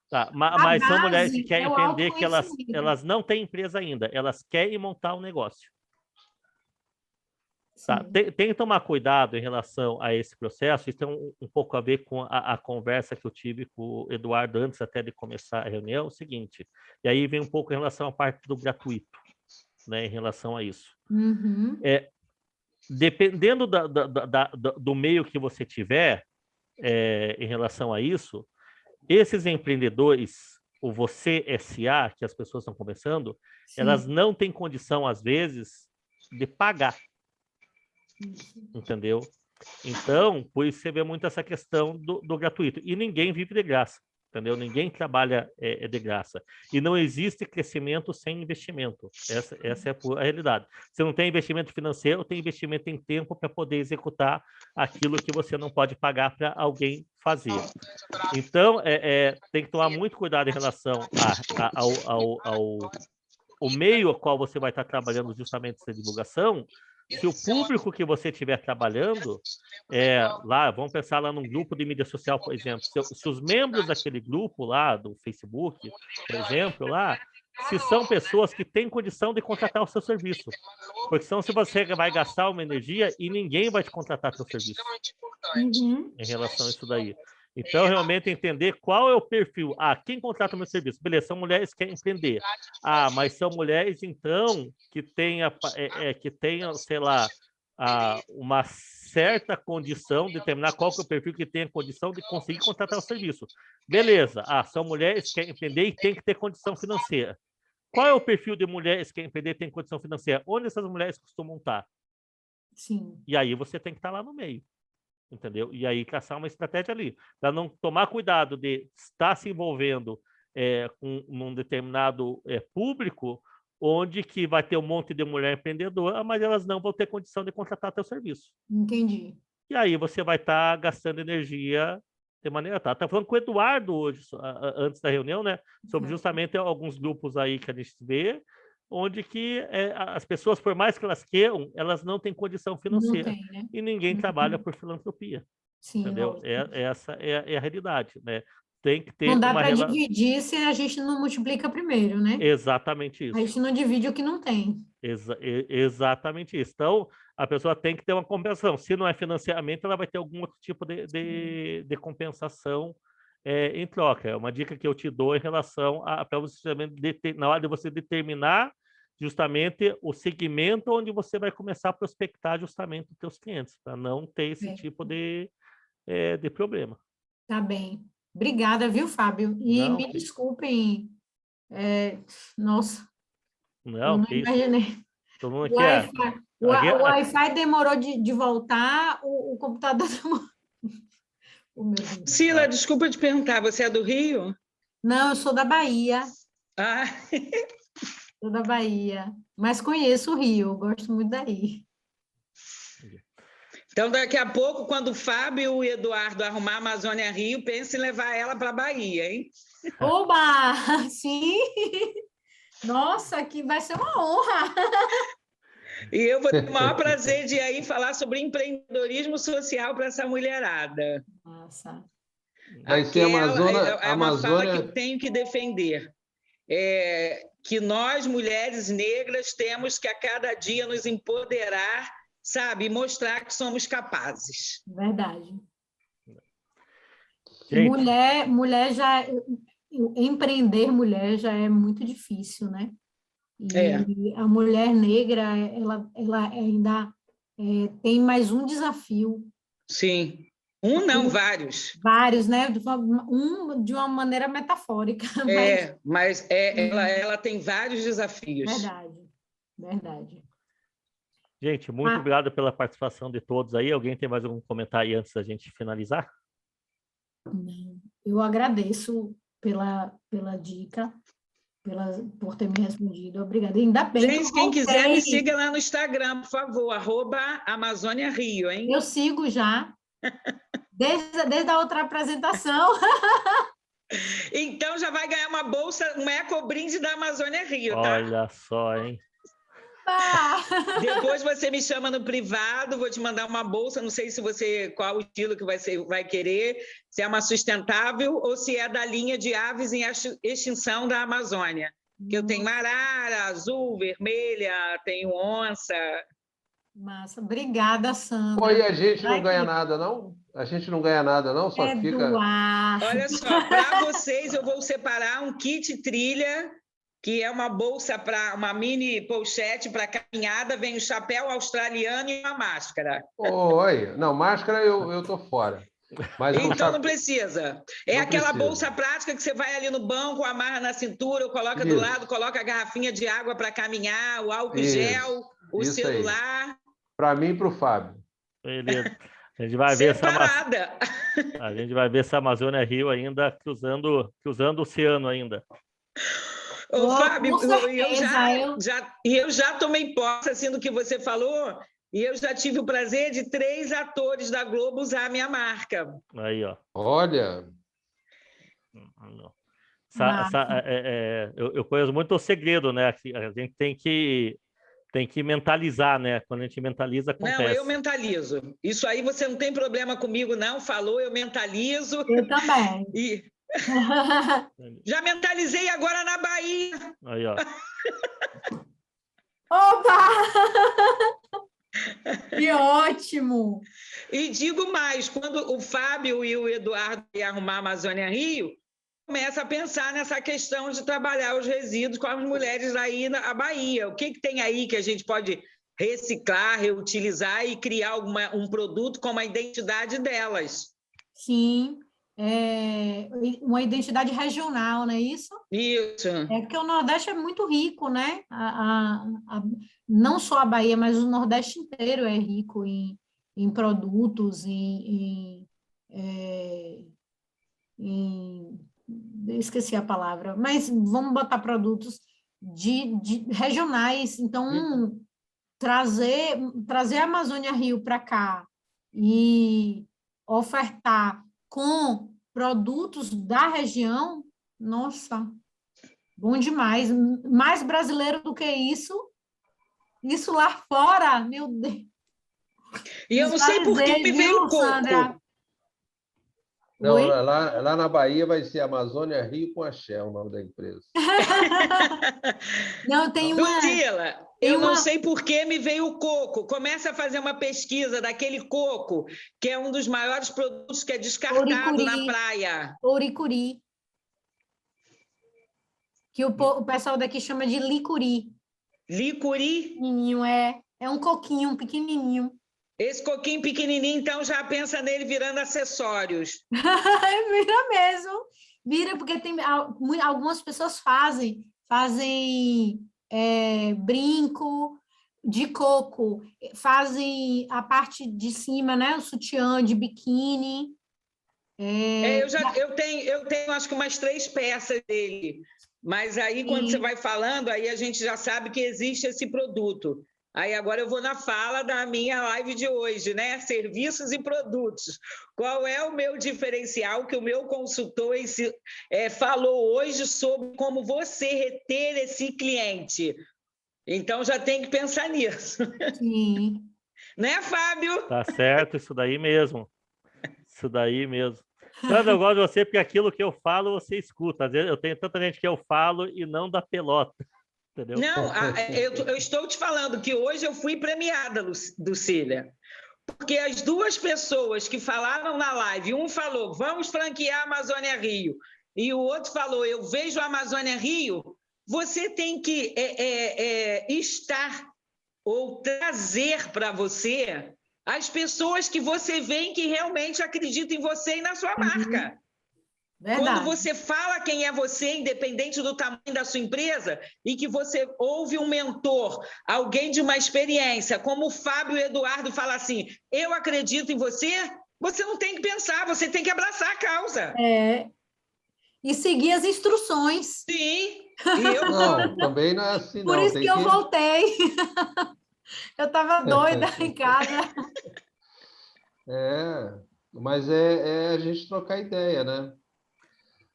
Tá, mas são mulheres que querem entender que elas não têm empresa ainda, elas querem montar um negócio. Tá? Tem que tomar cuidado em relação a esse processo, isso tem um pouco a ver com a conversa que eu tive com o Eduardo antes até de começar a reunião, é o seguinte, e aí vem um pouco em relação à parte do gratuito, né, em relação a isso.
Uhum.
Dependendo do meio que você tiver em relação a isso, esses empreendedores, o Você SA, que as pessoas estão começando, sim, elas não têm condição, às vezes, de pagar. Entendeu? Então, por isso você vê muito essa questão do gratuito. E ninguém vive de graça, entendeu? Ninguém trabalha de graça. E não existe crescimento sem investimento. Essa é a realidade. Você não tem investimento financeiro, tem investimento em tempo para poder executar aquilo que você não pode pagar para alguém fazer. Então, tem que tomar muito cuidado em relação ao meio ao qual você vai estar trabalhando justamente essa divulgação. Se o público que você estiver trabalhando, lá, vamos pensar lá num grupo de mídia social, por exemplo, se os membros daquele grupo lá, do Facebook, por exemplo, lá, se são pessoas que têm condição de contratar o seu serviço. Porque senão se você vai gastar uma energia e ninguém vai te contratar seu serviço em relação a isso daí. Então, realmente entender qual é o perfil. Quem contrata o meu serviço? Beleza, são mulheres que querem empreender. Mas são mulheres, então, que tenham, sei lá, uma certa condição, determinar qual que é o perfil que tem a condição de conseguir contratar o serviço. Beleza, são mulheres que querem empreender e tem que ter condição financeira. Qual é o perfil de mulheres que querem empreender e tem condição financeira? Onde essas mulheres costumam estar?
Sim.
E aí você tem que estar lá no meio. Entendeu? E aí traçar uma estratégia ali, para não tomar cuidado de estar se envolvendo com um determinado público, onde que vai ter um monte de mulher empreendedora, mas elas não vão ter condição de contratar teu serviço.
Entendi.
E aí você vai estar gastando energia de maneira tal. Tá falando com o Eduardo hoje, antes da reunião, né? Sobre justamente alguns grupos aí que a gente vê, onde que as pessoas, por mais que elas queiram, elas não têm condição financeira.
Não tem, né?
E ninguém trabalha por filantropia.
Sim,
entendeu? Essa é a realidade, né? Tem que ter
não dá
uma
para dividir se a gente não multiplica primeiro, né?
Exatamente isso.
A gente não divide o que não tem.
Exatamente isso. Então, a pessoa tem que ter uma compensação. Se não é financiamento, ela vai ter algum outro tipo de compensação em troca. É uma dica que eu te dou em relação para você, na hora de você determinar justamente o segmento onde você vai começar a prospectar justamente os seus clientes, para não ter esse tipo de problema.
Tá bem. Obrigada, viu, Fábio? E
Não,
me desculpem. Nossa,
não,
eu não imaginei.
Todo mundo
O Wi-Fi demorou de voltar, o computador demorou. Oh, meu Deus.
Sila, desculpa te perguntar, você é do Rio?
Não, eu sou da Bahia.
Ah.
Sou da Bahia, mas conheço o Rio, gosto muito daí.
Então, daqui a pouco, quando o Fábio e o Eduardo arrumar a Amazônia Rio, pense em levar ela para a Bahia, hein?
Oba! Sim! Nossa, que vai ser uma honra!
E eu vou ter o maior prazer de ir aí falar sobre empreendedorismo social para essa mulherada.
Nossa.
Vai ser
é uma fala que tenho que defender. Que nós, mulheres negras, temos que a cada dia nos empoderar, sabe? E mostrar que somos capazes.
Verdade.
Gente.
Mulher já... Empreender mulher já é muito difícil, né? E a mulher negra, ela ainda tem mais um desafio.
Sim. Vários.
Vários, né? De uma maneira metafórica.
Mas ela tem vários desafios.
Verdade.
Gente, muito obrigado pela participação de todos aí. Alguém tem mais algum comentário antes da gente finalizar?
Eu agradeço pela dica, por ter me respondido. Obrigada. Ainda bem.
Gente, quem quiser, me siga lá no Instagram, por favor, @Amazônia Rio, hein?
Eu sigo já. Desde a outra apresentação.
Então já vai ganhar uma bolsa, um ecobrinde da Amazônia Rio, tá?
Olha só, hein?
Depois você me chama no privado, vou te mandar uma bolsa, não sei qual o estilo que vai querer, se é uma sustentável ou se é da linha de aves em extinção da Amazônia. Que eu tenho arara, azul, vermelha, tenho onça.
Massa, obrigada, Sandra.
E a gente não ganha nada, não? A gente não ganha nada, não? Só fica...
Olha só, para vocês eu vou separar um kit trilha, que é uma bolsa para uma mini pochete para caminhada, vem um chapéu australiano e uma máscara.
Oi, não, máscara eu tô fora. Mas
então não precisa. Aquela bolsa prática que você vai ali no banco, amarra na cintura, coloca do lado, coloca a garrafinha de água para caminhar, o álcool gel, o celular.
Para mim e para o Fábio.
Beleza. A gente vai ver
separada.
A gente vai ver essa Amazônia Rio ainda cruzando o oceano ainda.
Ô, Fábio,
com certeza,
eu já tomei posse assim, do que você falou, e eu já tive o prazer de 3 atores da Globo usar a minha marca.
Aí, ó.
Olha,
eu conheço muito o segredo, né? A gente tem que mentalizar, né? Quando a gente mentaliza, acontece.
Não, eu mentalizo. Isso aí você não tem problema comigo, não. Falou, eu mentalizo.
Eu também.
E já mentalizei agora na Bahia.
Aí, ó.
Opa! Que ótimo!
E digo mais, quando o Fábio e o Eduardo iam arrumar a Amazônia Rio, começa a pensar nessa questão de trabalhar os resíduos com as mulheres aí na Bahia. O que tem aí que a gente pode reciclar, reutilizar e criar um produto com a identidade delas?
Sim, uma identidade regional, não é isso?
Isso.
É porque o Nordeste é muito rico, né? Não só a Bahia, mas o Nordeste inteiro é rico em produtos, esqueci a palavra, mas vamos botar produtos de regionais. Então, trazer a Amazônia Rio para cá e ofertar com produtos da região, nossa, bom demais. Mais brasileiro do que isso lá fora, meu Deus.
E eu não sei por que me veio o coco.
Não, lá na Bahia vai ser Amazônia Rio com Axé, o nome da empresa.
Não, tem uma...
Lucila, eu não sei por que me veio o coco. Começa a fazer uma pesquisa daquele coco, que é um dos maiores produtos que é descartado na praia.
Ouricuri. Que o pessoal daqui chama de licuri.
Licuri?
Pequenininho, é um coquinho pequenininho.
Esse coquinho pequenininho, então, já pensa nele virando acessórios.
Vira mesmo. Vira, porque tem algumas pessoas fazem brinco de coco, fazem a parte de cima, né? O sutiã de biquíni.
Eu tenho acho que umas 3 peças dele. Mas aí, quando você vai falando, aí a gente já sabe que existe esse produto. Aí agora eu vou na fala da minha live de hoje, né? Serviços e produtos. Qual é o meu diferencial que o meu consultor falou hoje sobre como você reter esse cliente? Então já tem que pensar nisso.
Sim.
Né, Fábio?
Tá certo, isso daí mesmo. Isso daí mesmo. Sandra, eu gosto de você porque aquilo que eu falo, você escuta. Às vezes eu tenho tanta gente que eu falo e não dá pelota. Entendeu?
Não, eu estou te falando que hoje eu fui premiada, Lucília, porque as 2 pessoas que falaram na live, um falou, vamos franquear a Amazônia Rio, e o outro falou, eu vejo a Amazônia Rio, você tem que estar ou trazer para você as pessoas que você vê que realmente acreditam em você e na sua marca.
Verdade.
Quando você fala quem é você, independente do tamanho da sua empresa, e que você ouve um mentor, alguém de uma experiência, como o Fábio e o Eduardo fala assim, eu acredito em você, você não tem que pensar, você tem que abraçar a causa.
E seguir as instruções.
Sim.
Não, também não é assim, não.
Por isso que eu voltei. Eu estava doida em casa.
Mas é a gente trocar ideia, né?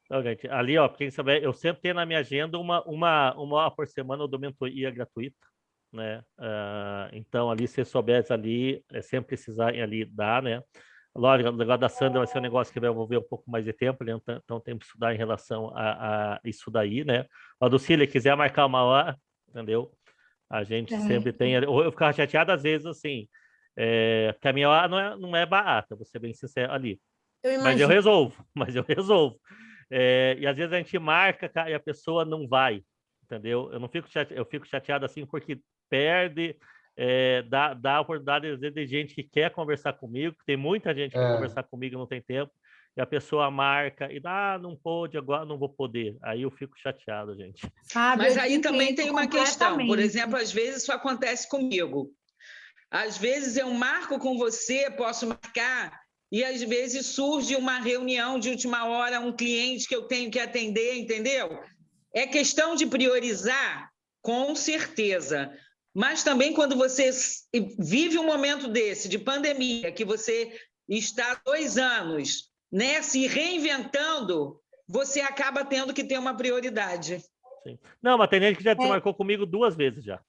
Então, gente, ali, ó, quem saber, eu sempre tenho na minha agenda uma hora por semana eu dou mentoria gratuita, né? Então, ali, se souberes ali, sempre precisar ali dar, né? Lógico, o negócio da Sandra vai ser um negócio que vai envolver um pouco mais de tempo, né? Então tem que estudar em relação a isso daí, né? A Lucília, quiser marcar uma hora, entendeu? A gente sempre tem... Eu ficava chateado às vezes, assim, porque a minha hora não é barata, vou ser bem sincero ali. Mas eu resolvo. E às vezes a gente marca, cara, e a pessoa não vai, entendeu? Eu fico chateado assim porque perde, dá a oportunidade às vezes de gente que quer conversar comigo, que tem muita gente que quer conversar comigo e não tem tempo, e a pessoa marca e não pôde, agora não vou poder. Aí eu fico chateado, gente.
Mas aí também tem uma questão, por exemplo, às vezes isso acontece comigo. Às vezes eu marco com você, posso marcar, e às vezes surge uma reunião de última hora, um cliente que eu tenho que atender, entendeu? É questão de priorizar, com certeza. Mas também quando você vive um momento desse, de pandemia, que você está há 2 anos, né, se reinventando, você acaba tendo que ter uma prioridade.
Sim. Não, mas tem gente que já desmarcou comigo 2 vezes já.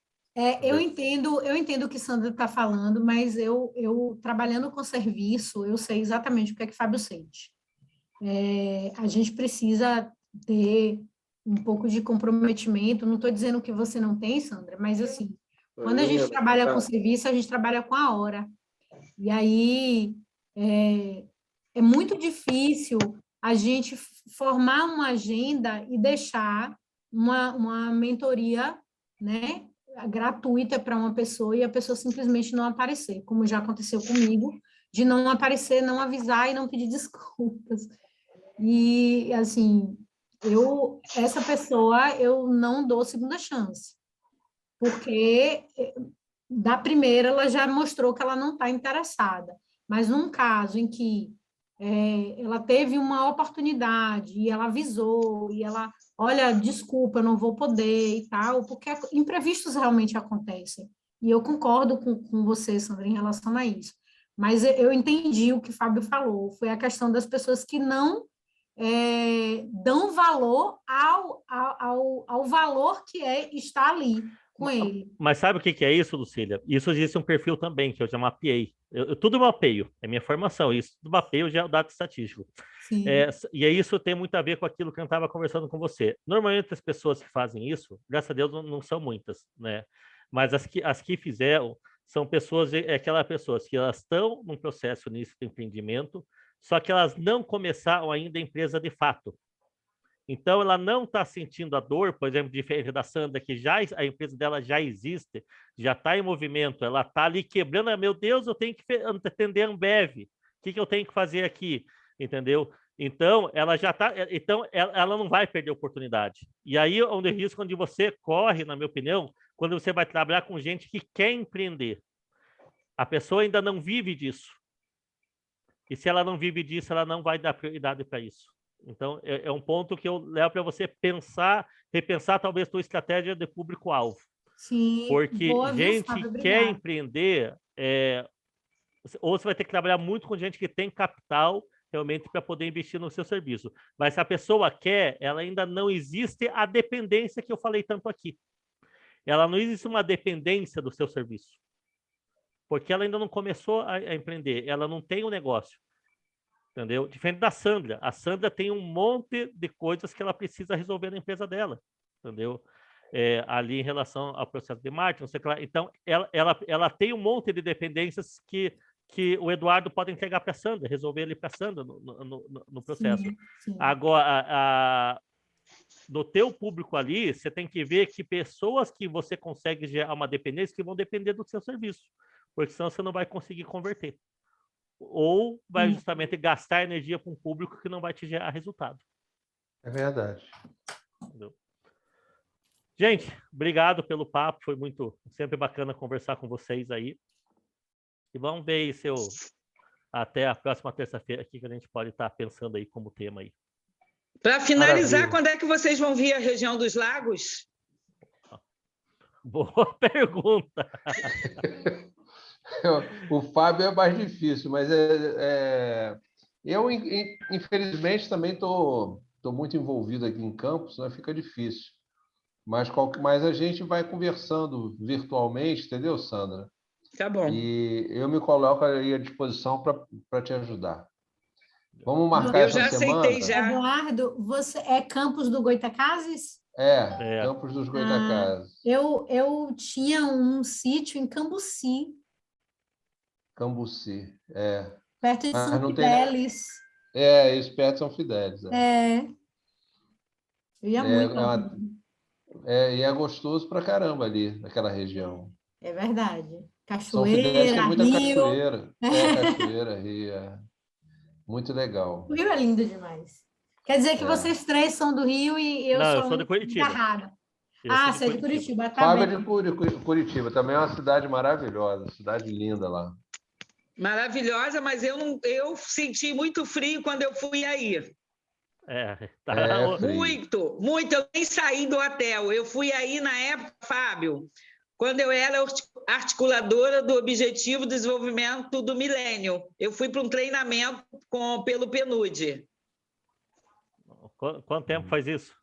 Eu entendo o que Sandra está falando, mas eu trabalhando com serviço, eu sei exatamente o que é que Fábio sente. A gente precisa ter um pouco de comprometimento. Não estou dizendo que você não tem, Sandra, mas assim, quando a gente trabalha com serviço, a gente trabalha com a hora. E aí é muito difícil a gente formar uma agenda e deixar uma mentoria, né, gratuita para uma pessoa e a pessoa simplesmente não aparecer, como já aconteceu comigo, de não aparecer, não avisar e não pedir desculpas. E, assim, essa pessoa, eu não dou segunda chance, porque da primeira ela já mostrou que ela não está interessada. Mas num caso em que ela teve uma oportunidade e ela avisou, e ela, olha, desculpa, eu não vou poder e tal, porque imprevistos realmente acontecem. E eu concordo com você, Sandra, em relação a isso. Mas eu entendi o que o Fábio falou, foi a questão das pessoas que não dão valor ao valor que estar ali com ele.
Mas sabe o que é isso, Lucília? Isso existe um perfil também, que eu já mapeei. Eu tudo mapeio, é minha formação. Isso tudo mapeio já é o dado estatístico. E aí isso tem muito a ver com aquilo que eu estava conversando com você. Normalmente as pessoas que fazem isso, graças a Deus não são muitas, né? Mas as que fizeram são pessoas, aquelas pessoas que elas estão num processo nisso de empreendimento, só que elas não começaram ainda a empresa de fato. Então, ela não está sentindo a dor, por exemplo, diferente da Sandra, que já a empresa dela já existe, já está em movimento, ela está ali quebrando, meu Deus, eu tenho que atender a Ambev, o que eu tenho que fazer aqui, entendeu? Então, ela já está, então ela não vai perder a oportunidade. E aí, onde o risco onde você corre, na minha opinião, quando você vai trabalhar com gente que quer empreender. A pessoa ainda não vive disso. E se ela não vive disso, ela não vai dar prioridade para isso. Então, é um ponto que eu levo para você repensar talvez a sua estratégia de público-alvo.
Sim,
porque
boa,
gente
Fábio,
que quer empreender, ou você vai ter que trabalhar muito com gente que tem capital realmente para poder investir no seu serviço. Mas se a pessoa quer, ela ainda não existe a dependência que eu falei tanto aqui. Ela não existe uma dependência do seu serviço. Porque ela ainda não começou a empreender, ela não tem um negócio. Entendeu? Diferente da Sandra. A Sandra tem um monte de coisas que ela precisa resolver na empresa dela. Entendeu? Ali em relação ao processo de marketing, não sei o que lá. Então, ela tem um monte de dependências que o Eduardo pode entregar para a Sandra, resolver ali para a Sandra no processo.
Sim.
Agora, no teu público ali, você tem que ver que pessoas que você consegue gerar uma dependência que vão depender do seu serviço, porque senão você não vai conseguir converter. Ou vai justamente gastar energia com um público que não vai te gerar resultado.
É verdade.
Entendeu? Gente, obrigado pelo papo, foi sempre bacana conversar com vocês aí. E vamos ver aí até a próxima terça-feira aqui que a gente pode estar pensando aí como tema aí.
Para finalizar,
Maravilha.
quando é que vocês vão vir à região dos lagos?
Boa pergunta.
O Fábio é mais difícil, mas eu, infelizmente, também estou muito envolvido aqui em Campos, né? Fica difícil. Mas a gente vai conversando virtualmente, entendeu, Sandra?
Tá bom.
E eu me coloco aí à disposição para te ajudar. Vamos marcar
Eu
essa
já
semana?
aceitei já.
Eduardo, você é Campos do Goitacazes?
Campos dos Goitacazes.
Eu tinha um sítio em Cambuci,
Cambuci,
perto de
Mas
São
não tem...
Fidélis.
Eles perto São Fidélis.
Eu ia muito.
E é gostoso pra caramba ali, naquela região.
É verdade.
São Fidélis tem
Cachoeira,
muita
rio.
cachoeira. Cachoeira, rio. Muito legal.
O Rio é lindo demais. Quer dizer que vocês três são do Rio e eu
Não,
sou
eu sou de Curitiba.
desgarrada. Você é de Curitiba, tá
Fábio
bem.
é de Curitiba, também é uma cidade maravilhosa, cidade linda lá.
Maravilhosa, mas eu senti muito frio quando eu fui aí.
É frio.
Muito. Eu nem saí do hotel. Eu fui aí na época, Fábio, quando eu era articuladora do Objetivo de Desenvolvimento do Milênio. Eu fui para um treinamento pelo PNUD.
Quanto tempo faz isso?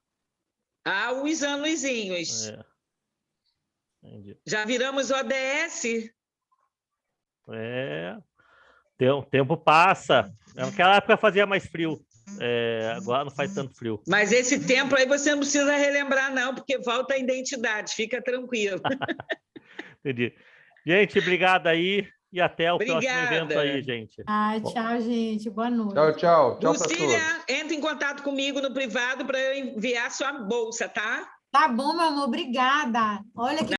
Há uns anozinhos.
Entendi.
Já viramos ODS.
O tempo passa. Naquela época fazia mais frio. Agora não faz tanto frio.
Mas esse tempo aí você não precisa relembrar, não, porque volta a identidade. Fica tranquilo.
Entendi. Gente, obrigado aí e até o próximo evento aí,
Obrigada.
gente.
Tchau, gente. Boa noite.
Tchau, tchau. Tchau para
Lucília,
todos.
entra em contato comigo no privado para eu enviar sua bolsa, tá?
Tá bom, meu amor. Obrigada. Olha que